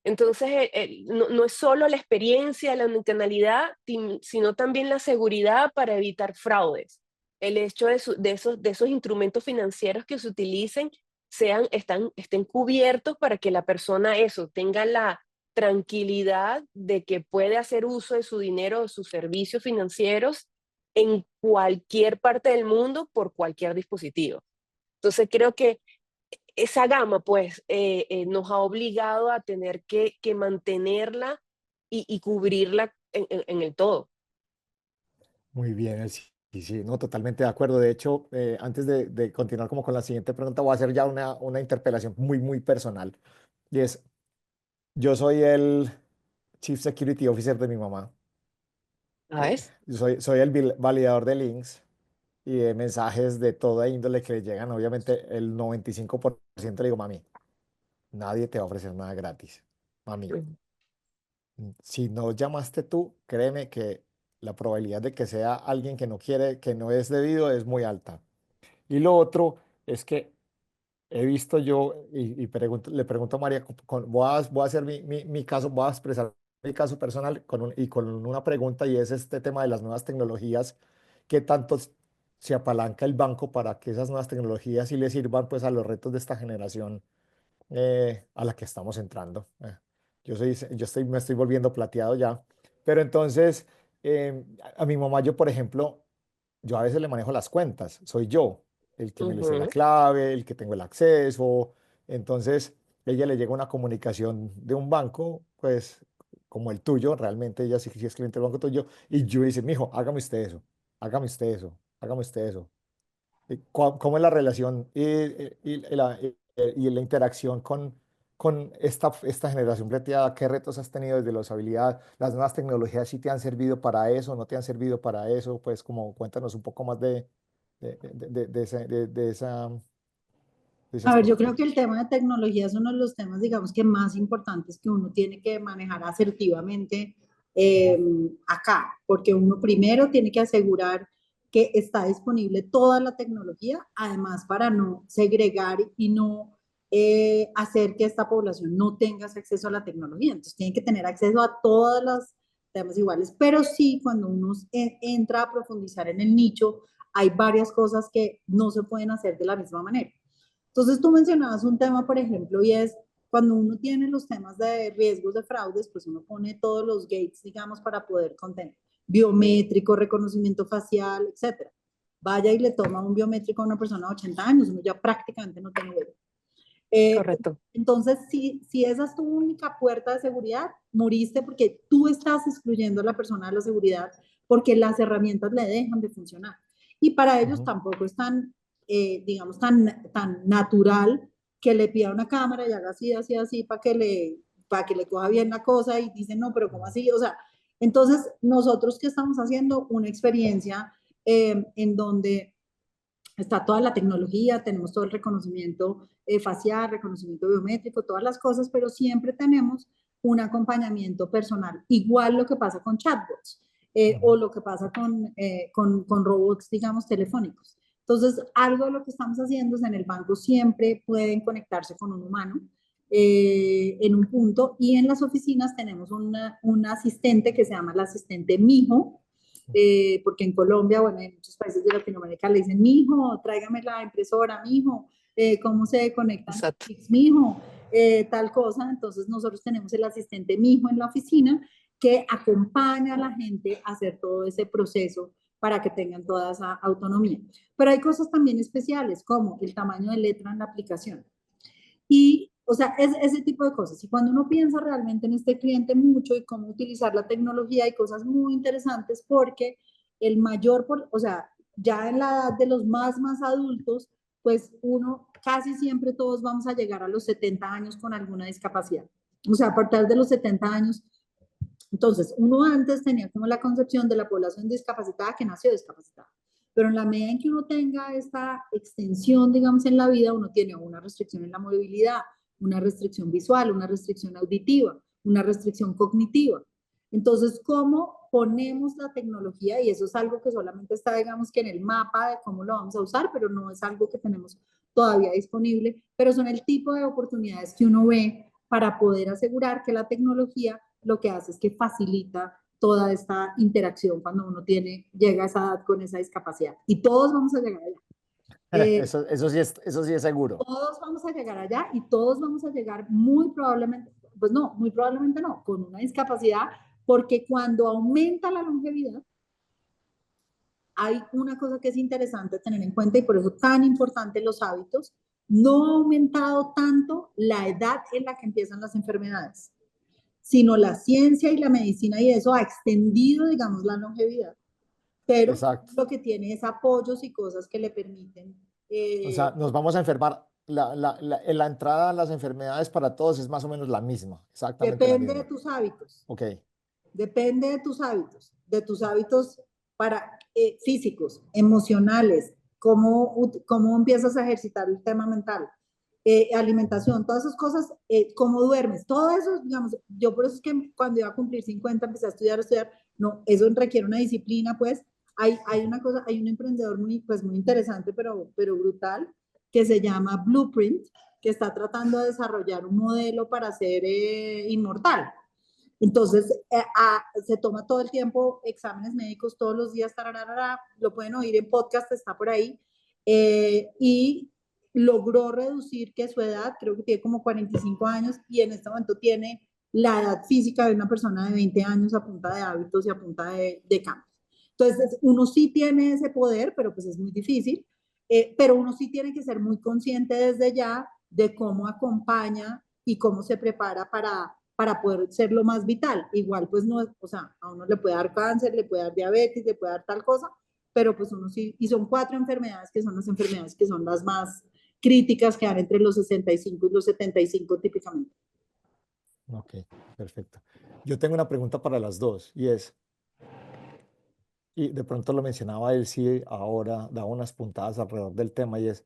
Entonces, no es solo la experiencia, la omnicanalidad, sino también la seguridad para evitar fraudes. El hecho de esos instrumentos financieros que se utilicen estén cubiertos para que la persona tenga la tranquilidad de que puede hacer uso de su dinero o sus servicios financieros en cualquier parte del mundo por cualquier dispositivo. Entonces, creo que esa gama, pues, nos ha obligado a tener que mantenerla y cubrirla en el todo. Muy bien, sí, sí, sí, no, totalmente de acuerdo. De hecho, antes de continuar como con la siguiente pregunta, voy a hacer ya una interpelación muy, muy personal. Y es, yo soy el Chief Security Officer de mi mamá. ¿Sabes? Soy el validador de links y de mensajes de toda índole que le llegan. Obviamente, el 95% le digo, mami, nadie te va a ofrecer nada gratis. Mami, Ujú. si no llamaste tú, créeme que la probabilidad de que sea alguien que no quiere, que no es debido, es muy alta. Y lo otro es que he visto yo, y le pregunto a María, voy a hacer mi caso, voy a expresar mi caso personal con una pregunta, y es este tema de las nuevas tecnologías. ¿Qué tanto se apalanca el banco para que esas nuevas tecnologías sí le sirvan pues a los retos de esta generación a la que estamos entrando? Me estoy volviendo plateado ya. Pero entonces, a mi mamá, yo, por ejemplo, yo a veces le manejo las cuentas, soy yo el que me le sé la Ujú. clave, el que tengo el acceso. Entonces, ella le llega una comunicación de un banco, pues como el tuyo, realmente ella sí, sí es cliente del banco tuyo, y yo dice, mijo, hágame usted eso, hágame usted eso, hágame usted eso. ¿Cómo es la relación y la interacción con esta generación plateada? ¿Qué retos has tenido desde la usabilidad? ¿Las nuevas tecnologías sí te han servido para eso? ¿No te han servido para eso? Pues como cuéntanos un poco más de ese A ver, yo aspecto. creo que el tema de tecnología es uno de los temas, digamos, que más importantes que uno tiene que manejar asertivamente eh, acá, porque uno primero tiene que asegurar que está disponible toda la tecnología, además para no segregar y no hacer que esta población no tenga ese acceso a la tecnología. Entonces tienen que tener acceso a todas las temas iguales, pero sí cuando uno entra a profundizar en el nicho, hay varias cosas que no se pueden hacer de la misma manera. Entonces tú mencionabas un tema, por ejemplo, y es cuando uno tiene los temas de riesgos de fraudes, pues uno pone todos los gates, digamos, para poder contener biométrico, reconocimiento facial, etcétera. Vaya y le toma un biométrico a una persona de 80 años, uno ya prácticamente no tiene huella. Correcto. Entonces, si esa es tu única puerta de seguridad, moriste porque tú estás excluyendo a la persona de la seguridad porque las herramientas le dejan de funcionar. Y para ellos tampoco es tan, digamos, tan natural que le pida una cámara y haga así, así, así para que le coja bien la cosa y dicen, no, pero ¿cómo así? O sea, entonces nosotros que estamos haciendo una experiencia en donde está toda la tecnología, tenemos todo el reconocimiento facial, reconocimiento biométrico, todas las cosas, pero siempre tenemos un acompañamiento personal. Igual lo que pasa con chatbots o lo que pasa con robots, digamos, telefónicos. Entonces, algo de lo que estamos haciendo es en el banco siempre pueden conectarse con un humano en un punto y en las oficinas tenemos un asistente que se llama el asistente Mijo, porque en Colombia, bueno, en muchos países de Latinoamérica le dicen, mijo, tráigame la impresora, mijo, cómo se conectan los Exacto. chips, mijo, tal cosa. Entonces nosotros tenemos el asistente mijo en la oficina que acompaña a la gente a hacer todo ese proceso para que tengan toda esa autonomía. Pero hay cosas también especiales, como el tamaño de letra en la aplicación. Y, o sea, es ese tipo de cosas. Y cuando uno piensa realmente en este cliente mucho y cómo utilizar la tecnología, hay cosas muy interesantes porque el mayor, o sea, ya en la edad de los más adultos, pues uno casi siempre todos vamos a llegar a los 70 años con alguna discapacidad. O sea, a partir de los 70 años. Entonces, uno antes tenía como la concepción de la población discapacitada que nació discapacitada. Pero en la medida en que uno tenga esta extensión, digamos, en la vida, uno tiene una restricción en la movilidad, una restricción visual, una restricción auditiva, una restricción cognitiva. Entonces, ¿cómo ponemos la tecnología? Y eso es algo que solamente está, digamos, que en el mapa de cómo lo vamos a usar, pero no es algo que tenemos todavía disponible, pero son el tipo de oportunidades que uno ve para poder asegurar que la tecnología lo que hace es que facilita toda esta interacción cuando uno llega a esa edad con esa discapacidad. Y todos vamos a llegar allá. Eso sí es seguro. Todos vamos a llegar allá y todos vamos a llegar muy probablemente, pues no, muy probablemente no, con una discapacidad, porque cuando aumenta la longevidad, hay una cosa que es interesante tener en cuenta y por eso tan importante los hábitos, no ha aumentado tanto la edad en la que empiezan las enfermedades, sino la ciencia y la medicina y eso ha extendido, digamos, la longevidad, pero Exacto. lo que tiene es apoyos y cosas que le permiten. O sea, nos vamos a enfermar. La entrada a las enfermedades para todos es más o menos la misma, exactamente la Depende de misma. tus hábitos, Ok, depende de tus hábitos para, físicos, emocionales, cómo empiezas a ejercitar el tema mental, alimentación, todas esas cosas, cómo duermes, todo eso, digamos, yo por eso es que cuando iba a cumplir 50 empecé a estudiar, no, eso requiere una disciplina, pues, hay una cosa, hay un emprendedor muy, pues, muy interesante, pero brutal, que se llama Blueprint, que está tratando de desarrollar un modelo para ser inmortal. Entonces, se toma todo el tiempo exámenes médicos todos los días, tararara, lo pueden oír en podcast, está por ahí, y logró reducir que su edad, creo que tiene como 45 años, y en este momento tiene la edad física de una persona de 20 años a punta de hábitos y a punta de cambios. Entonces, uno sí tiene ese poder, pero pues es muy difícil, pero uno sí tiene que ser muy consciente desde ya de cómo acompaña y cómo se prepara para poder ser lo más vital. Igual, pues no, o sea, a uno le puede dar cáncer, le puede dar diabetes, le puede dar tal cosa, pero pues uno sí, y son 4 enfermedades que son las enfermedades que son las más críticas que dan entre los 65 y los 75 típicamente. ok, perfecto. Yo tengo una pregunta para las dos y es, y de pronto lo mencionaba él, sí, ahora da unas puntadas alrededor del tema y es,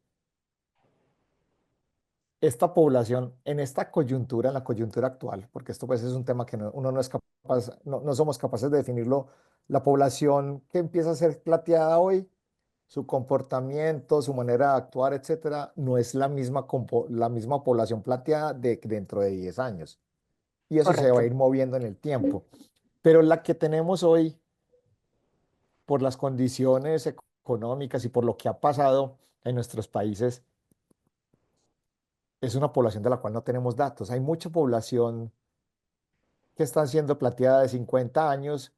esta población en esta coyuntura, en la coyuntura actual, porque esto pues es un tema que uno no es capaz, no somos capaces de definirlo, la población que empieza a ser plateada hoy su comportamiento, su manera de actuar, etcétera, no es la misma población plateada de dentro de 10 años. Y eso se va a Correcto. ir moviendo en el tiempo. Pero la que tenemos hoy, por las condiciones económicas y por lo que ha pasado en nuestros países, es una población de la cual no tenemos datos. Hay mucha población que está siendo plateada de 50 años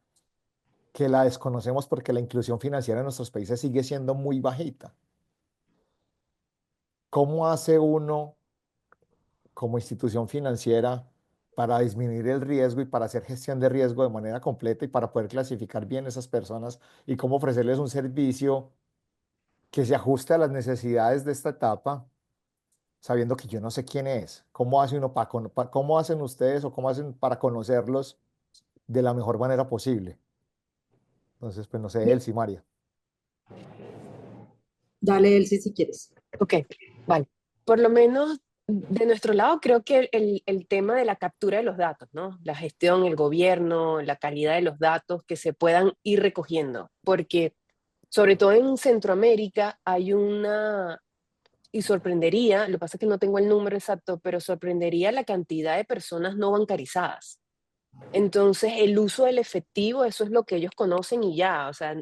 que la desconocemos porque la inclusión financiera en nuestros países sigue siendo muy bajita. ¿Cómo hace uno como institución financiera para disminuir el riesgo y para hacer gestión de riesgo de manera completa y para poder clasificar bien esas personas y cómo ofrecerles un servicio que se ajuste a las necesidades de esta etapa, sabiendo que yo no sé quién es? ¿Cómo hace uno cómo hacen ustedes o cómo hacen para conocerlos de la mejor manera posible? Entonces, pues no sé, Bien, Elsie, María. dale, Elsie, si quieres. Ok, vale. Por lo menos de nuestro lado, creo que el tema de la captura de los datos, ¿no? La gestión, el gobierno, la calidad de los datos que se puedan ir recogiendo, porque sobre todo en Centroamérica hay una, y sorprendería, lo que pasa es que no tengo el número exacto, pero sorprendería la cantidad de personas no bancarizadas. Entonces, el uso del efectivo, eso es lo que ellos conocen y ya, o sea,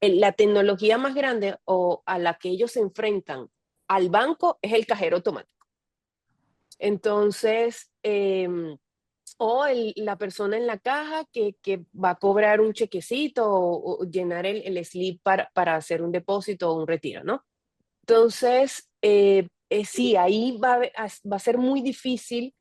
la tecnología más grande o a la que ellos se enfrentan al banco es el cajero automático. Entonces, la persona en la caja que va a cobrar un chequecito o llenar el slip para hacer un depósito o un retiro, ¿no? Entonces, sí, ahí va a ser muy difícil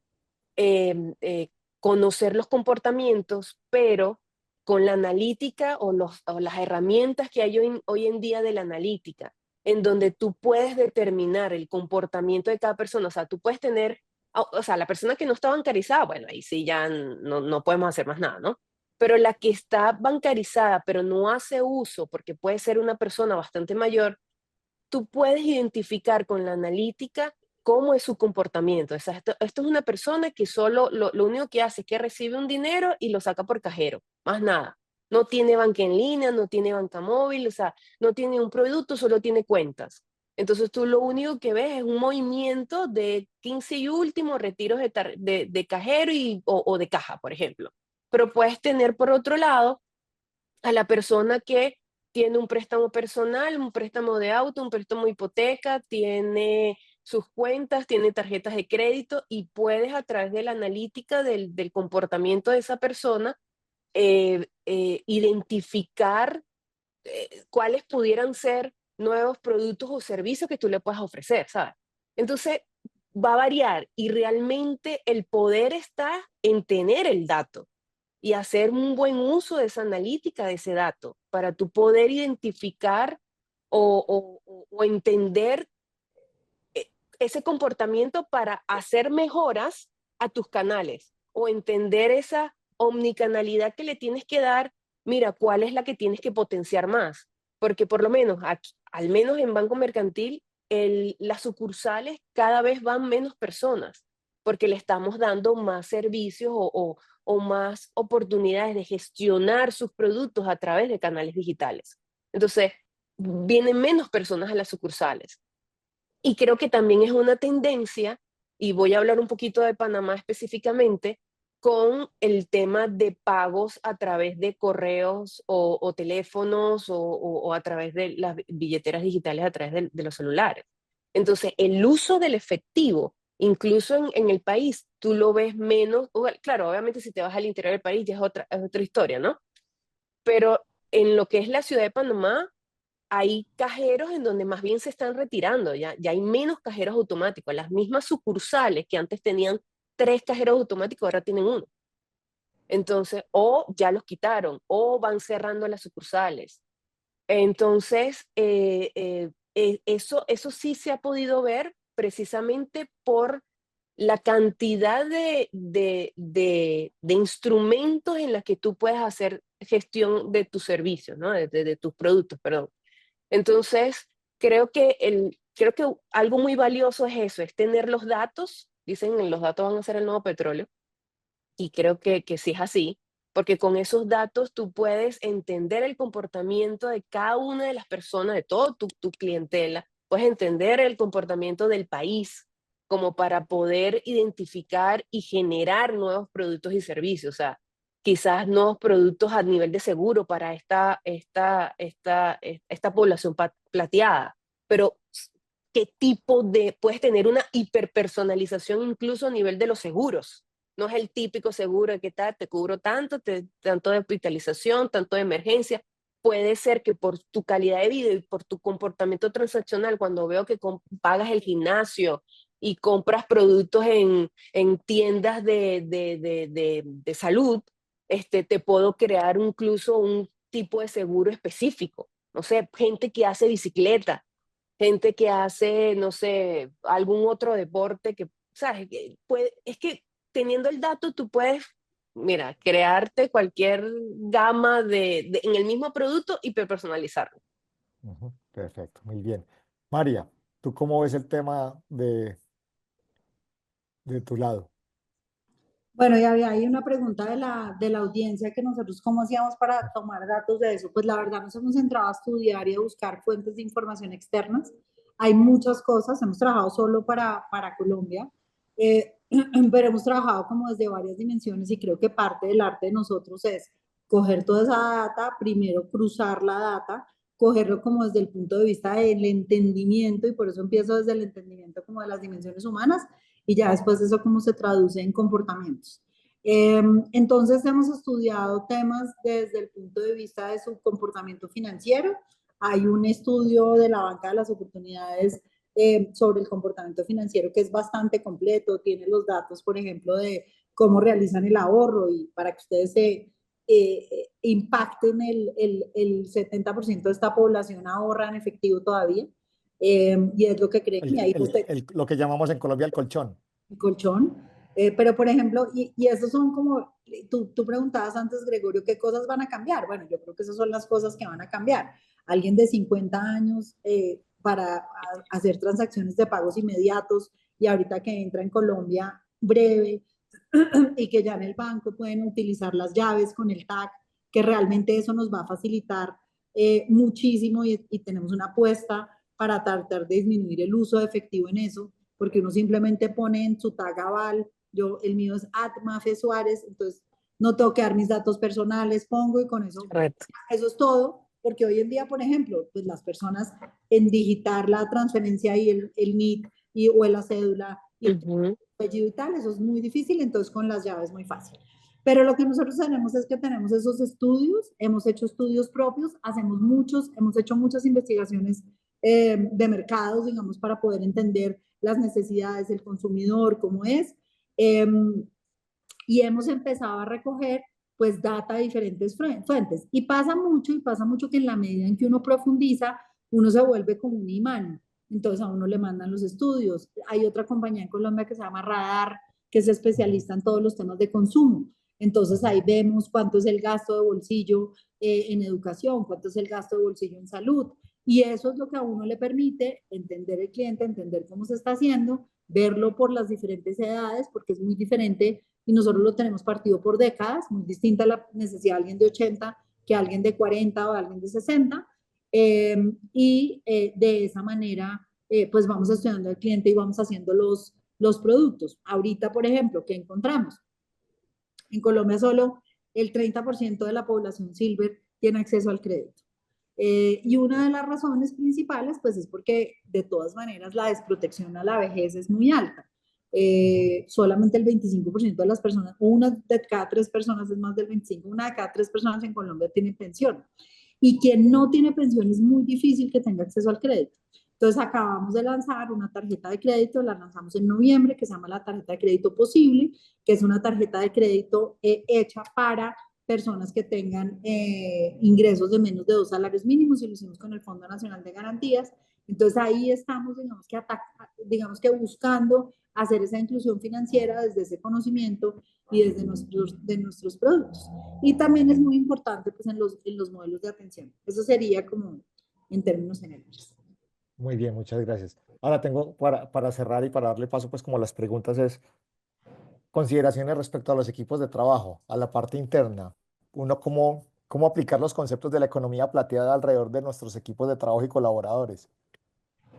eh, eh, conocer los comportamientos, pero con la analítica o las herramientas que hay hoy en día de la analítica, en donde tú puedes determinar el comportamiento de cada persona, o sea, tú puedes tener, o sea, la persona que no está bancarizada, bueno, ahí sí ya no podemos hacer más nada, ¿no? Pero la que está bancarizada, pero no hace uso, porque puede ser una persona bastante mayor, tú puedes identificar con la analítica cómo es su comportamiento. O sea, esto es una persona que solo lo único que hace es que recibe un dinero y lo saca por cajero, más nada. No tiene banca en línea, no tiene banca móvil, o sea, no tiene un producto, solo tiene cuentas. Entonces tú lo único que ves es un movimiento de 15 y último, retiros de cajero o de caja, por ejemplo. Pero puedes tener por otro lado a la persona que tiene un préstamo personal, un préstamo de auto, un préstamo hipoteca, tiene sus cuentas, tiene tarjetas de crédito y puedes a través de la analítica del comportamiento de esa persona identificar cuáles pudieran ser nuevos productos o servicios que tú le puedas ofrecer, ¿sabes? Entonces va a variar y realmente el poder está en tener el dato y hacer un buen uso de esa analítica, de ese dato, para tú poder identificar o entender ese comportamiento para hacer mejoras a tus canales o entender esa omnicanalidad que le tienes que dar, mira, cuál es la que tienes que potenciar más. Porque por lo menos, aquí, al menos en Banco Mercantil, las sucursales cada vez van menos personas porque le estamos dando más servicios o más oportunidades de gestionar sus productos a través de canales digitales. Entonces, vienen menos personas a las sucursales. Y creo que también es una tendencia, y voy a hablar un poquito de Panamá específicamente, con el tema de pagos a través de correos o teléfonos o a través de las billeteras digitales a través de los celulares. Entonces, el uso del efectivo, incluso en el país, tú lo ves menos, claro, obviamente si te vas al interior del país ya es otra historia, ¿no? Pero en lo que es la ciudad de Panamá, hay cajeros en donde más bien se están retirando, ya hay menos cajeros automáticos. Las mismas sucursales que antes tenían 3 cajeros automáticos ahora tienen uno. Entonces, o ya los quitaron, o van cerrando las sucursales. Entonces, eso sí se ha podido ver precisamente por la cantidad de instrumentos en los que tú puedes hacer gestión de tus servicios, ¿no? De tus productos, perdón. Entonces, creo que algo muy valioso es eso, es tener los datos. Dicen que los datos van a ser el nuevo petróleo, y creo que sí es así, porque con esos datos tú puedes entender el comportamiento de cada una de las personas, de toda tu clientela, puedes entender el comportamiento del país como para poder identificar y generar nuevos productos y servicios, o sea, quizás nuevos productos a nivel de seguro para esta población plateada, pero qué tipo de, puedes tener una hiperpersonalización incluso a nivel de los seguros. No es el típico seguro de que tal, te cubro tanto, tanto de hospitalización, tanto de emergencia. Puede ser que por tu calidad de vida y por tu comportamiento transaccional, cuando veo que pagas el gimnasio y compras productos en tiendas de salud, te puedo crear incluso un tipo de seguro específico. No sé, gente que hace bicicleta, gente que hace, no sé, algún otro deporte que, ¿sabes? Es que teniendo el dato tú puedes, mira, crearte cualquier gama en el mismo producto y personalizarlo. Ujú, perfecto, muy bien. María, ¿tú cómo ves el tema de tu lado? Bueno, y había ahí una pregunta de la audiencia que nosotros cómo hacíamos para tomar datos de eso. Pues la verdad nos hemos centrado a estudiar y a buscar fuentes de información externas. Hay muchas cosas, hemos trabajado solo para Colombia, pero hemos trabajado como desde varias dimensiones y creo que parte del arte de nosotros es coger toda esa data, primero cruzar la data, cogerlo como desde el punto de vista del entendimiento y por eso empiezo desde el entendimiento como de las dimensiones humanas y ya después eso cómo se traduce en comportamientos. Entonces hemos estudiado temas desde el punto de vista de su comportamiento financiero. Hay un estudio de la banca de las oportunidades sobre el comportamiento financiero que es bastante completo, tiene los datos, por ejemplo, de cómo realizan el ahorro y para que ustedes se impacten el 70% de esta población ahorra en efectivo todavía. Y es lo que creen. Y ahí usted Lo que llamamos en Colombia el colchón. colchón. Pero, por ejemplo, y esos son como, tú preguntabas antes, Gregorio, ¿qué cosas van a cambiar? Bueno, yo creo que esas son las cosas que van a cambiar. Alguien de 50 años hacer transacciones de pagos inmediatos y ahorita que entra en Colombia breve y que ya en el banco pueden utilizar las llaves con el TAC, que realmente eso nos va a facilitar muchísimo y tenemos una apuesta para tratar de disminuir el uso de efectivo en eso porque uno simplemente pone en su tag aval, el mío es @mafe Suárez, entonces no tengo que dar mis datos personales, pongo y con Correcto. eso es todo, porque hoy en día, por ejemplo, pues las personas en digitar la transferencia y el NIT o la cédula y el apellido y tal, eso es muy difícil, entonces con las llaves es muy fácil. Pero lo que nosotros tenemos es que tenemos esos estudios, hemos hecho estudios propios, hemos hecho muchas investigaciones de mercados, digamos, para poder entender las necesidades del consumidor, cómo es. Eh, y hemos empezado a recoger pues data de diferentes fuentes. Y pasa mucho que en la medida en que uno profundiza, uno se vuelve como un imán. Entonces a uno le mandan los estudios. Hay otra compañía en Colombia que se llama Radar, que es especialista en todos los temas de consumo. Entonces ahí vemos cuánto es el gasto de bolsillo en educación, cuánto es el gasto de bolsillo en salud. Y eso es lo que a uno le permite entender el cliente, entender cómo se está haciendo, verlo por las diferentes edades, porque es muy diferente y nosotros lo tenemos partido por décadas, muy distinta a la necesidad de alguien de 80 que alguien de 40 o alguien de 60. De esa manera, pues vamos estudiando al cliente y vamos haciendo los productos. Ahorita, por ejemplo, ¿qué encontramos? En Colombia solo el 30% de la población silver tiene acceso al crédito. Y una de las razones principales, pues es porque de todas maneras la desprotección a la vejez es muy alta. Solamente el 25% de las personas, o una de cada tres personas es más del 25%, una de cada tres personas en Colombia tiene pensión. Y quien no tiene pensión es muy difícil que tenga acceso al crédito. Entonces acabamos de lanzar una tarjeta de crédito, la lanzamos en noviembre, que se llama la tarjeta de crédito posible, que es una tarjeta de crédito hecha para personas que tengan ingresos de menos de 2 salarios mínimos y lo hicimos con el Fondo Nacional de Garantías. Entonces ahí estamos, digamos que buscando hacer esa inclusión financiera desde ese conocimiento y desde nuestros productos. Y también es muy importante pues, en los modelos de atención. Eso sería como en términos generales. Muy bien, muchas gracias. Ahora tengo para cerrar y para darle paso, pues como las preguntas es consideraciones respecto a los equipos de trabajo, a la parte interna. uno cómo aplicar los conceptos de la economía plateada alrededor de nuestros equipos de trabajo y colaboradores.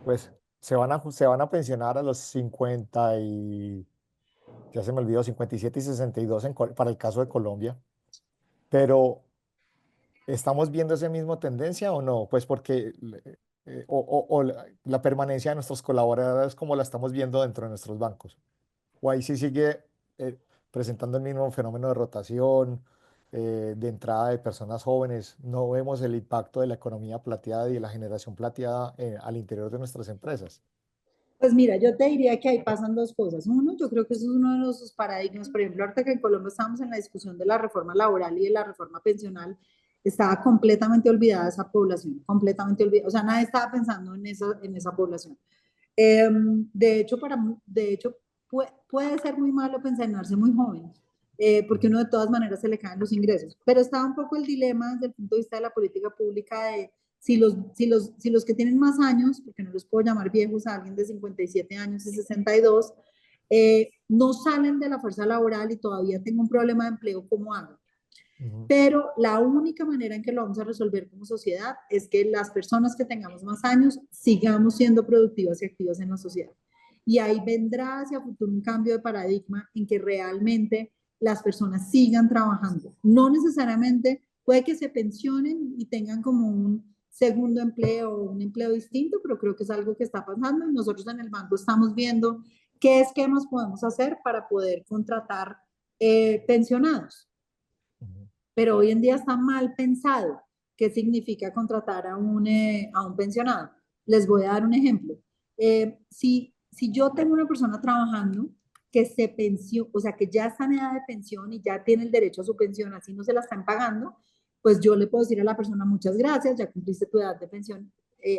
Pues se van a pensionar a los 50 y, ya se me olvidó, 57 y 62 para el caso de Colombia, pero ¿estamos viendo esa misma tendencia o no? Pues porque o la permanencia de nuestros colaboradores como la estamos viendo dentro de nuestros bancos. O ahí sí sigue presentando el mismo fenómeno de rotación, de entrada de personas jóvenes. No vemos el impacto de la economía plateada y de la generación plateada al interior de nuestras empresas. Pues mira, yo te diría que ahí pasan dos cosas. Uno, yo creo que eso es uno de los paradigmas. Por ejemplo, ahorita que en Colombia estamos en la discusión de la reforma laboral y de la reforma pensional, estaba completamente olvidada esa población, completamente olvidada. O sea, nadie estaba pensando en esa población. De hecho, puede ser muy malo pensionarse muy joven, porque uno de todas maneras se le caen los ingresos. Pero está un poco el dilema desde el punto de vista de la política pública de si los que tienen más años, porque no los puedo llamar viejos a alguien de 57 años y 62, no salen de la fuerza laboral y todavía tengo un problema de empleo, ¿cómo hago? Ujú. Pero la única manera en que lo vamos a resolver como sociedad es que las personas que tengamos más años sigamos siendo productivas y activas en la sociedad. Y ahí vendrá hacia futuro un cambio de paradigma en que realmente las personas sigan trabajando. No necesariamente puede que se pensionen y tengan como un segundo empleo o un empleo distinto, pero creo que es algo que está pasando y nosotros en el banco estamos viendo qué esquemas podemos hacer para poder contratar pensionados. Ujú. Pero hoy en día está mal pensado qué significa contratar a un pensionado. Les voy a dar un ejemplo. Si yo tengo una persona trabajando que se pensionó, o sea, que ya está en edad de pensión y ya tiene el derecho a su pensión, así no se la están pagando, pues yo le puedo decir a la persona, muchas gracias, ya cumpliste tu edad de pensión,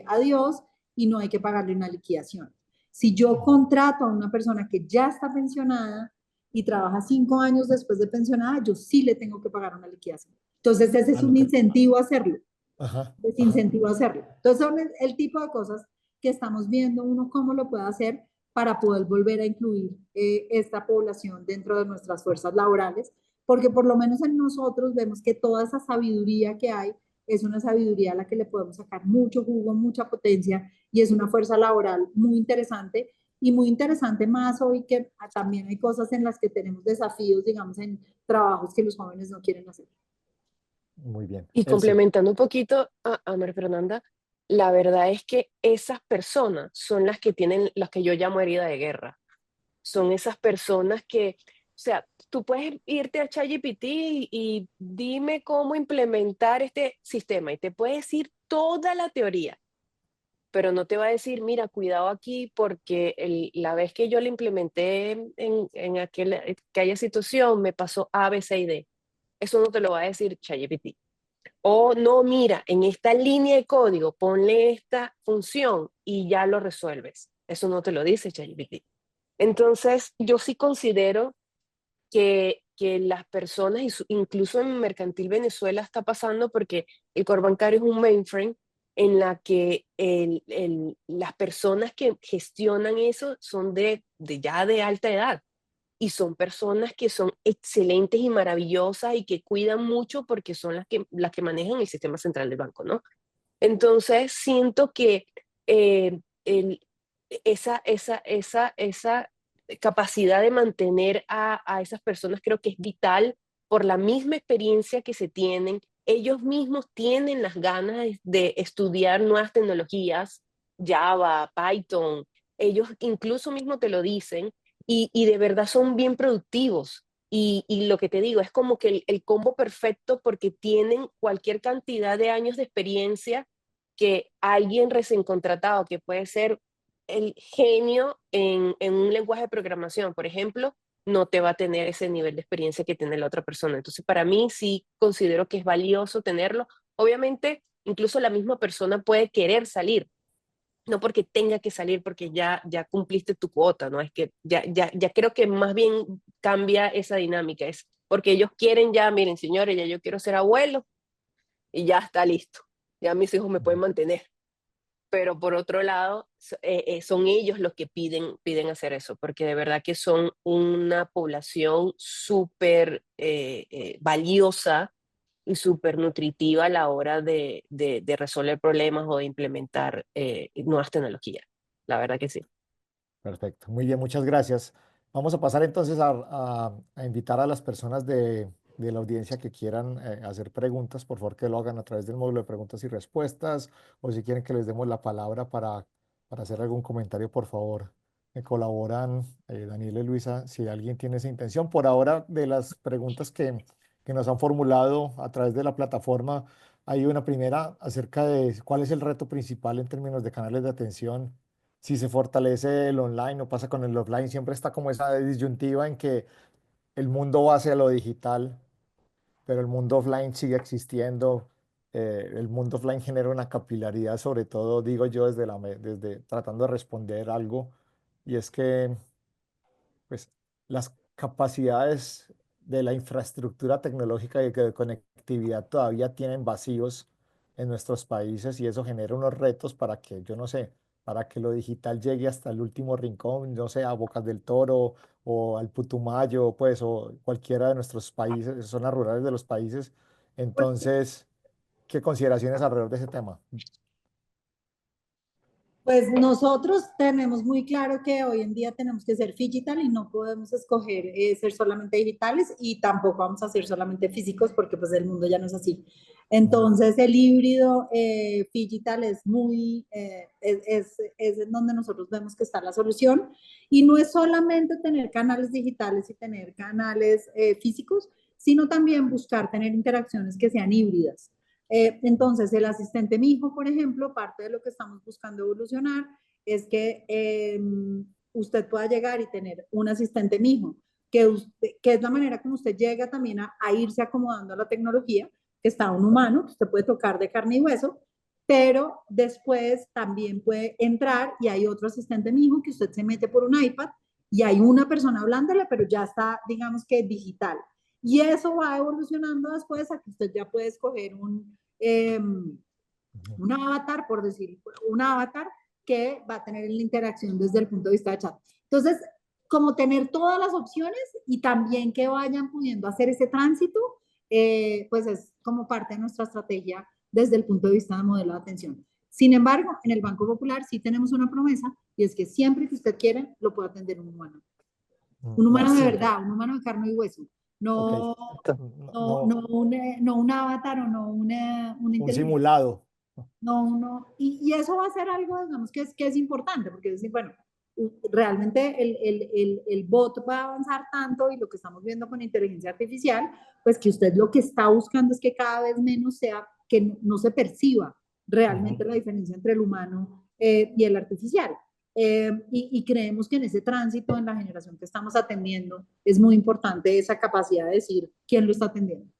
adiós, y no hay que pagarle una liquidación. Si yo contrato a una persona que ya está pensionada y trabaja 5 años después de pensionada, yo sí le tengo que pagar una liquidación. Entonces, ese es A lo un que, incentivo a hacerlo, ajá, ajá. desincentivo a hacerlo. Entonces, son el tipo de cosas que estamos viendo uno cómo lo puede hacer para poder volver a incluir esta población dentro de nuestras fuerzas laborales, porque por lo menos en nosotros vemos que toda esa sabiduría que hay es una sabiduría a la que le podemos sacar mucho jugo, mucha potencia y es una fuerza laboral muy interesante y muy interesante más hoy que también hay cosas en las que tenemos desafíos, digamos, en trabajos que los jóvenes no quieren hacer. Muy bien. Y Elsie. complementando un poquito a María Fernanda, la verdad es que esas personas son las que tienen, las que yo llamo herida de guerra. Son esas personas que, o sea, tú puedes irte a ChatGPT y dime cómo implementar este sistema y te puede decir toda la teoría, pero no te va a decir, mira, cuidado aquí porque la vez que yo lo implementé en aquella situación me pasó A, B, C y D. Eso no te lo va a decir ChatGPT. O no, mira, en esta línea de código ponle esta función y ya lo resuelves. Eso no te lo dice ChatGPT. Entonces, yo sí considero que las personas, incluso en Mercantil Venezuela está pasando porque el core bancario es un mainframe en la que las personas que gestionan eso son ya de alta edad y son personas que son excelentes y maravillosas y que cuidan mucho porque son las que manejan el sistema central del banco, ¿no? Entonces, siento que eh, el- esa capacidad de mantener a esas personas creo que es vital por la misma experiencia que se tienen. Ellos mismos tienen las ganas de estudiar nuevas tecnologías, Java, Python. Ellos incluso mismo te lo dicen y de verdad son bien productivos. Y lo que te digo, es como que el combo perfecto porque tienen cualquier cantidad de años de experiencia que alguien recién contratado, que puede ser el genio en un lenguaje de programación, por ejemplo, no te va a tener ese nivel de experiencia que tiene la otra persona. Entonces, para mí sí considero que es valioso tenerlo. Obviamente, incluso la misma persona puede querer salir, no porque tenga que salir porque ya cumpliste tu cuota, ¿no? Es que ya creo que más bien cambia esa dinámica, es porque ellos quieren ya, miren, señores, ya yo quiero ser abuelo y ya está listo, ya mis hijos me pueden mantener. Pero por otro lado, son ellos los que piden hacer eso, porque de verdad que son una población súper valiosa y súper nutritiva a la hora de resolver problemas o de implementar nuevas tecnologías. La verdad que sí. Perfecto, muy bien, muchas gracias. Vamos a pasar entonces a invitar a las personas de la audiencia que quieran hacer preguntas, por favor que lo hagan a través del módulo de preguntas y respuestas, o si quieren que les demos la palabra para hacer algún comentario, por favor, me colaboran Daniel y Luisa, si alguien tiene esa intención. Por ahora, de las preguntas que nos han formulado a través de la plataforma, hay una primera acerca de cuál es el reto principal en términos de canales de atención, si se fortalece el online o pasa con el offline, siempre está como esa disyuntiva en que el mundo va hacia lo digital, pero el mundo offline sigue existiendo. El mundo offline genera una capilaridad, sobre todo, digo yo, desde tratando de responder algo, y es que pues las capacidades de la infraestructura tecnológica y de conectividad todavía tienen vacíos en nuestros países y eso genera unos retos para que, yo no sé, para que lo digital llegue hasta el último rincón, no sé, a Bocas del Toro o al Putumayo, pues, o cualquiera de nuestros países, zonas rurales de los países. Entonces, ¿qué consideraciones alrededor de ese tema? Pues nosotros tenemos muy claro que hoy en día tenemos que ser digital y no podemos escoger ser solamente digitales y tampoco vamos a ser solamente físicos porque pues el mundo ya no es así. Ujú, Entonces el híbrido digital es muy, es en donde nosotros vemos que está la solución y no es solamente tener canales digitales y tener canales físicos, sino también buscar tener interacciones que sean híbridas. Entonces, el asistente Mi Hijo, por ejemplo, parte de lo que estamos buscando evolucionar es que usted pueda llegar y tener un asistente Mi Hijo, que es la manera como usted llega también a irse acomodando a la tecnología, que está un humano, que usted puede tocar de carne y hueso, pero después también puede entrar y hay otro asistente Mi Hijo que usted se mete por un iPad y hay una persona hablándole, pero ya está, digamos que digital. Y eso va evolucionando después a que usted ya puede escoger ujú. un avatar, por decir, un avatar que va a tener la interacción desde el punto de vista de chat. Entonces, como tener todas las opciones y también que vayan pudiendo hacer ese tránsito, pues es como parte de nuestra estrategia desde el punto de vista de modelo de atención. Sin embargo, en el Banco Popular sí tenemos una promesa y es que siempre que usted quiera lo puede atender un humano de Siempre. verdad, un humano de carne y hueso, Ok. no, No, no, no, no un avatar o no una un inteligencia. simulado. No, no, y eso va a ser algo, digamos, que es importante, porque es decir, bueno, realmente el bot va a avanzar tanto y lo que estamos viendo con inteligencia artificial, pues que usted lo que está buscando es que cada vez menos sea, que no se perciba Ujú. realmente la diferencia entre el humano y el artificial. Y creemos que en ese tránsito, en la generación que estamos atendiendo, es muy importante esa capacidad de decir quién lo está atendiendo.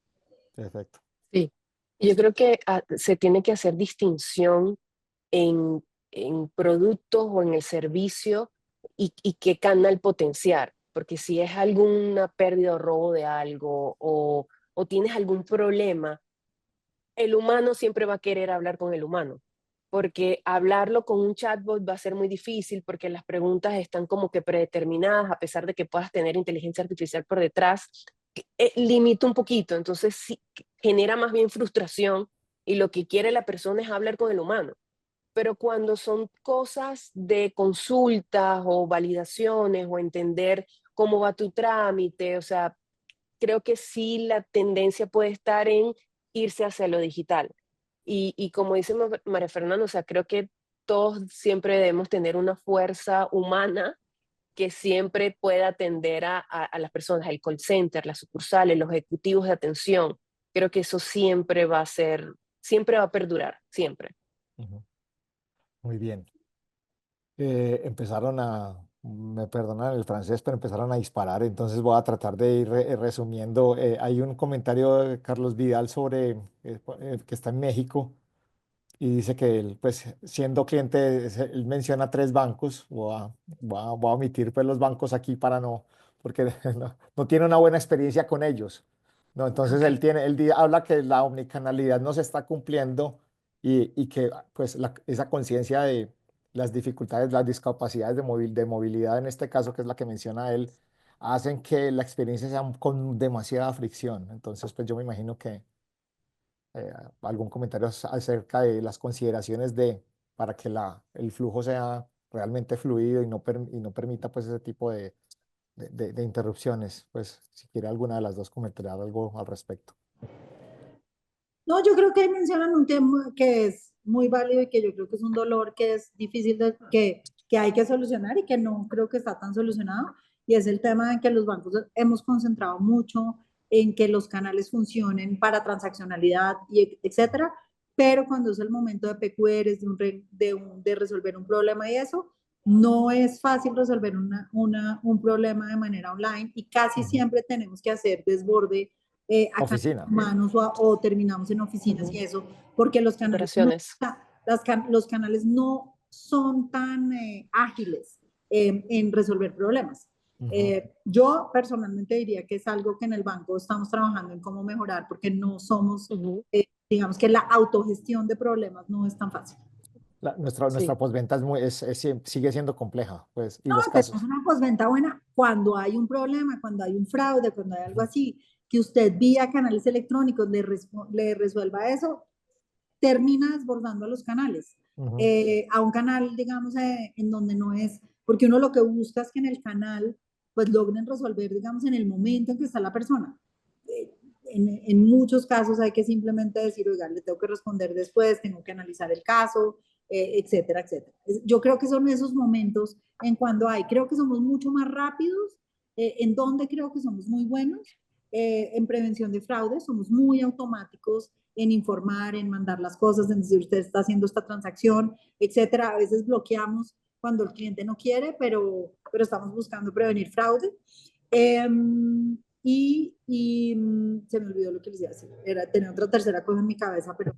Perfecto. Sí. Yo creo que se tiene que hacer distinción en, en productos o en el servicio y qué canal potenciar, porque si es alguna pérdida o robo de algo o tienes algún problema, el humano siempre va a querer hablar con el humano, porque hablarlo con un chatbot va a ser muy difícil porque las preguntas están como que predeterminadas, a pesar de que puedas tener inteligencia artificial por detrás, limita un poquito, entonces sí, genera más bien frustración y lo que quiere la persona es hablar con el humano. Pero cuando son cosas de consultas o validaciones o entender cómo va tu trámite, o sea, creo que sí la tendencia puede estar en irse hacia lo digital. Y como dice María Fernanda, o sea, creo que todos siempre debemos tener una fuerza humana que siempre pueda atender a las personas, el call center, las sucursales, los ejecutivos de atención. Creo que eso siempre va a ser, siempre va a perdurar, siempre. Ujú. Muy bien. Me perdonan el francés, pero empezaron a disparar, entonces voy a tratar de ir resumiendo. Hay un comentario de Carlos Vidal sobre que está en México y dice que él, pues siendo cliente, él menciona tres bancos. Voy a omitir pues los bancos aquí para no, porque no tiene una buena experiencia con ellos. No, entonces Okay. habla que la omnicanalidad no se está cumpliendo y que pues esa conciencia de las dificultades, las discapacidades de movilidad en este caso, que es la que menciona él, hacen que la experiencia sea con demasiada fricción. Entonces, pues yo me imagino que algún comentario acerca de las consideraciones para que el flujo sea realmente fluido y y no permita pues ese tipo de interrupciones. Pues si quiere alguna de las dos comentar algo al respecto. No, yo creo que ahí mencionan un tema que es muy válido y que yo creo que es un dolor que es difícil que hay que solucionar y que no creo que está tan solucionado, y es el tema de que los bancos hemos concentrado mucho en que los canales funcionen para transaccionalidad y etcétera, pero cuando es el momento de PQRs, de resolver un problema y eso, no es fácil resolver un problema de manera online y casi siempre tenemos que hacer desborde a canales Oficina. humanos o terminamos en oficinas y eso, porque Operaciones. los canales no son tan ágiles en resolver problemas. Yo personalmente diría que es algo que en el banco estamos trabajando en cómo mejorar, porque no somos, digamos que la autogestión de problemas no es tan fácil. Nuestra Sí. postventa sigue siendo compleja, pues, y No, los tenemos casos. una postventa buena cuando hay un problema, cuando hay un fraude, cuando hay algo así, que usted vía canales electrónicos le resuelva eso, termina desbordando a los canales. A un canal, digamos, en donde no es, porque uno lo que busca es que en el canal, pues logren resolver, digamos, en el momento en que está la persona. En muchos casos hay que simplemente decir, oiga, le tengo que responder después, tengo que analizar el caso, etcétera, etcétera. Yo creo que son esos momentos en cuando hay, creo que somos mucho más rápidos, en donde creo que somos muy buenos, en prevención de fraudes, somos muy automáticos en informar, en mandar las cosas, en decir usted está haciendo esta transacción, etcétera. A veces bloqueamos cuando el cliente no quiere, pero estamos buscando prevenir fraude. Eh, se me olvidó lo que les iba a decir. Era tener otra tercera cosa en mi cabeza, pero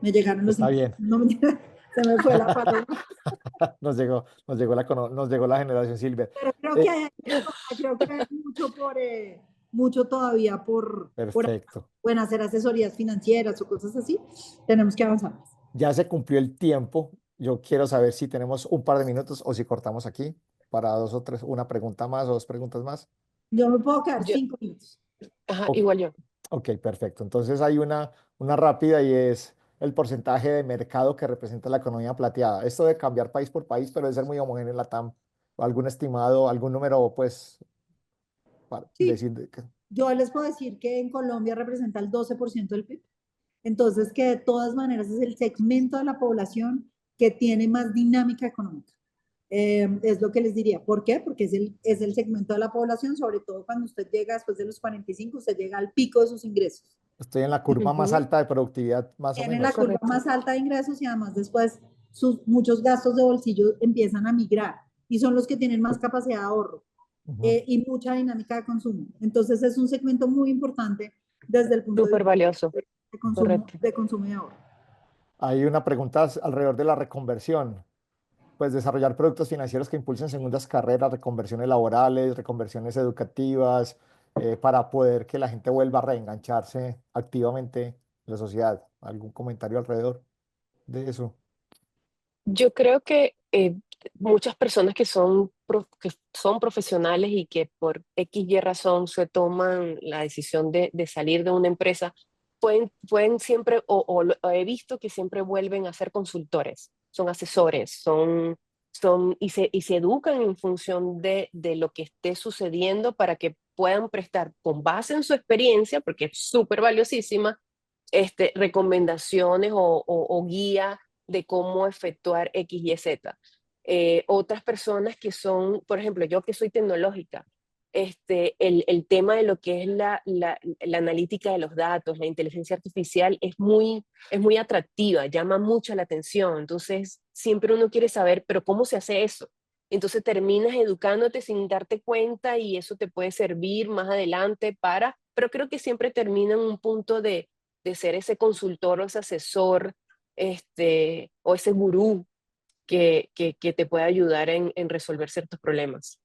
me llegaron los... Está bien. No, se me fue la palabra. Nos llegó la generación Silver. Pero creo que hay mucho mucho todavía Perfecto. bueno, hacer asesorías financieras o cosas así. Tenemos que avanzar más. Ya se cumplió el tiempo. Yo quiero saber si tenemos un par de minutos o si cortamos aquí para dos o tres, una pregunta más o dos preguntas más. Yo me puedo quedar Yo, 5 minutos. ajá, O- igual yo. ok, perfecto. Entonces hay una rápida y es el porcentaje de mercado que representa la economía plateada. Esto de cambiar país por país, pero debe ser muy homogéneo en la TAM. ¿Algún estimado, algún número, pues, para Sí, decir? yo les puedo decir que en Colombia representa el 12% del PIB. Entonces, que de todas maneras es el segmento de la población que tiene más dinámica económica. Es lo que les diría. ¿Por qué? Porque es el segmento de la población, sobre todo cuando usted llega después de los 45, usted llega al pico de sus ingresos. Estoy en la curva más Ujú, alta de productividad, más o Tiene la menos. curva correcto. más alta de ingresos y además después muchos gastos de bolsillo empiezan a migrar y son los que tienen más capacidad de ahorro Ujú. y mucha dinámica de consumo. Entonces es un segmento muy importante desde el punto de Súper vista valioso. Correcto. de consumo y ahorro. Hay una pregunta alrededor de la reconversión. Pues desarrollar productos financieros que impulsen segundas carreras, reconversiones laborales, reconversiones educativas, para poder que la gente vuelva a reengancharse activamente en la sociedad. ¿Algún comentario alrededor de eso? Yo creo que muchas personas que son profesionales y que por X y razón se toman la decisión de salir de una empresa, pueden siempre, o he visto que siempre vuelven a ser consultores, son asesores, y se educan en función de lo que esté sucediendo para que puedan prestar con base en su experiencia, porque es súper valiosísima, recomendaciones o guía de cómo efectuar X, Y, Z. Otras personas que son, por ejemplo, yo que soy tecnológica, el tema de lo que es la analítica de los datos, la inteligencia artificial es muy atractiva, llama mucho la atención. Entonces, siempre uno quiere saber, pero ¿cómo se hace eso? Entonces terminas educándote sin darte cuenta y eso te puede servir más adelante pero creo que siempre termina en un punto de ser ese consultor o ese asesor, o ese gurú que te puede ayudar en resolver ciertos problemas.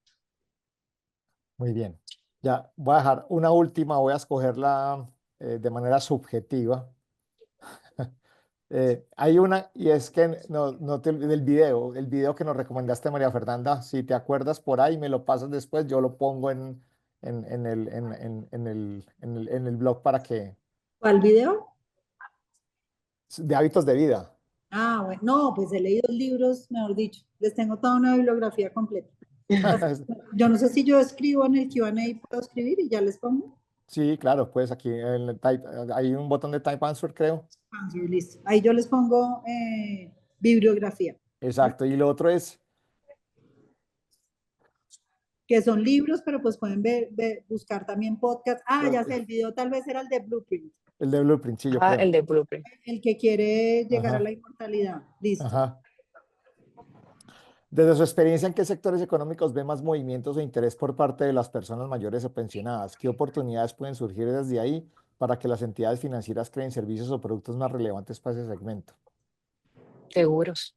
Muy bien. Ya voy a dejar una última, voy a escogerla de manera subjetiva. Hay una, y es que no te olvides el video que nos recomendaste, María Fernanda. Si te acuerdas por ahí, me lo pasas después, yo lo pongo en el blog para que... ¿Cuál video? de hábitos de vida. Ah, bueno, no, pues he leído libros, mejor dicho, les tengo toda una bibliografía completa. Yo no sé si yo escribo en el Q&A, puedo escribir y ya les pongo. Sí, claro, pues aquí en el type, hay un botón de Type Answer, creo. Ah, sí, listo. Ahí yo les pongo bibliografía, ¿vale? Exacto. Y lo otro es Que son libros, pero pues pueden buscar también podcast. Ah, ya lo- sé, el video tal vez era el de Blueprint, el de Blueprint, sí, yo Ah, creo. el de Blueprint. el que quiere llegar a la Ajá, inmortalidad. Listo. ajá. Desde su experiencia, ¿en qué sectores económicos ve más movimientos o interés por parte de las personas mayores o pensionadas? ¿Qué oportunidades pueden surgir desde ahí para que las entidades financieras creen servicios o productos más relevantes para ese segmento? Seguros.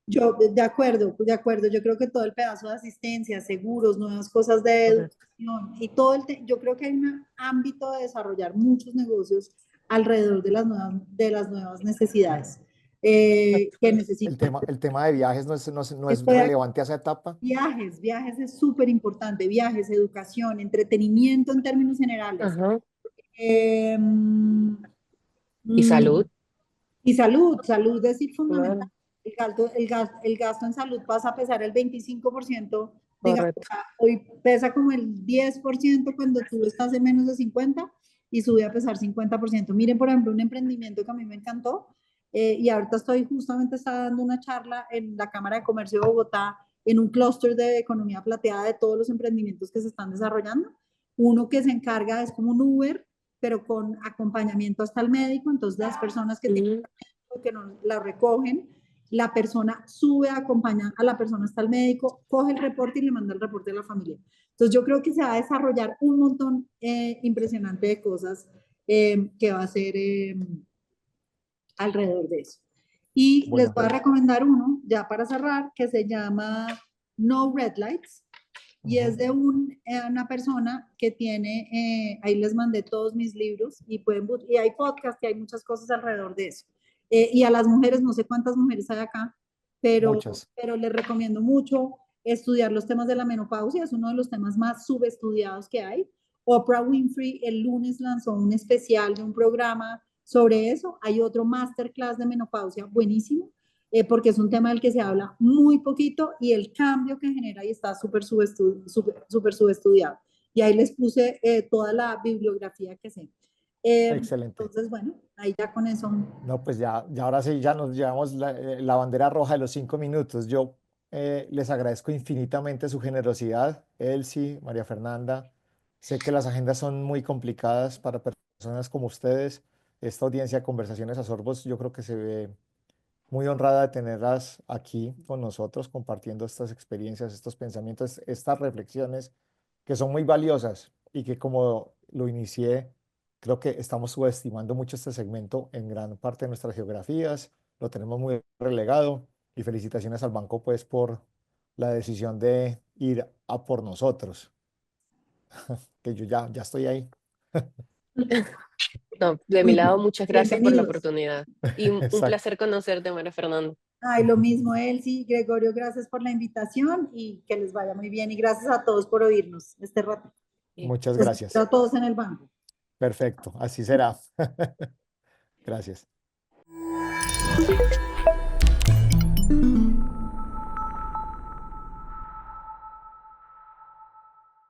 Yo, de acuerdo, de acuerdo. Yo creo que todo el pedazo de asistencia, seguros, nuevas cosas de Correcto. educación y todo yo creo que hay un ámbito de desarrollar muchos negocios alrededor de las nuevas necesidades que necesitan. El tema de viajes no es Estoy de relevante a esa etapa. Viajes, viajes es súper importante, viajes, educación, entretenimiento en términos generales. Ajá. Eh, mm, Y salud. y salud, salud es decir fundamental. Claro. El gasto en salud pasa a pesar el 25%, digamos, Correcto. hoy pesa como el 10% cuando tú estás en menos de 50 y sube a pesar 50%. Miren, por ejemplo, un emprendimiento que a mí me encantó y ahorita justamente estaba dando una charla en la Cámara de Comercio de Bogotá en un clúster de economía plateada de todos los emprendimientos que se están desarrollando. Uno que se encarga es como un Uber, pero con acompañamiento hasta el médico, entonces las personas que tienen que no la recogen, la persona sube, acompaña a la persona hasta el médico, coge el reporte y le manda el reporte a la familia. Entonces yo creo que se va a desarrollar un montón impresionante de cosas que va a ser alrededor de eso. Y les Bueno, voy a recomendar uno, ya para cerrar, que se llama No Red Lights. Y es de una persona que tiene, ahí les mandé todos mis libros y y hay podcast y hay muchas cosas alrededor de eso. Y a las mujeres, no sé cuántas mujeres hay acá, muchas. pero les recomiendo mucho estudiar los temas de la menopausia, es uno de los temas más subestudiados que hay. Oprah Winfrey el lunes lanzó un especial de un programa sobre eso. Hay otro masterclass de menopausia buenísimo porque es un tema del que se habla muy poquito y el cambio que genera y está súper subestudiado. Y ahí les puse toda la bibliografía que sé. Excelente. Entonces, bueno, ahí ya con eso. No, pues ya ahora sí, ya nos llevamos la bandera roja de los 5 minutos. Yo les agradezco infinitamente su generosidad, Elsie, María Fernanda. Sé que las agendas son muy complicadas para personas como ustedes. Esta audiencia de Conversaciones a Sorbos, yo creo que se ve muy honrada de tenerlas aquí con nosotros, compartiendo estas experiencias, estos pensamientos, estas reflexiones que son muy valiosas y que como lo inicié, creo que estamos subestimando mucho este segmento en gran parte de nuestras geografías, lo tenemos muy relegado y felicitaciones al banco pues por la decisión de ir a por nosotros, que yo ya estoy ahí. No, de mi lado, Bueno, muchas gracias por la bienvenidos. oportunidad. Y un Exacto. placer conocerte, María Fernanda. Ay, lo mismo, Elsie, Gregorio, gracias por la invitación y que les vaya muy bien. Y gracias a todos por oírnos este rato. Sí. Muchas Los espero gracias. a todos en el banco. Perfecto, así será. Gracias.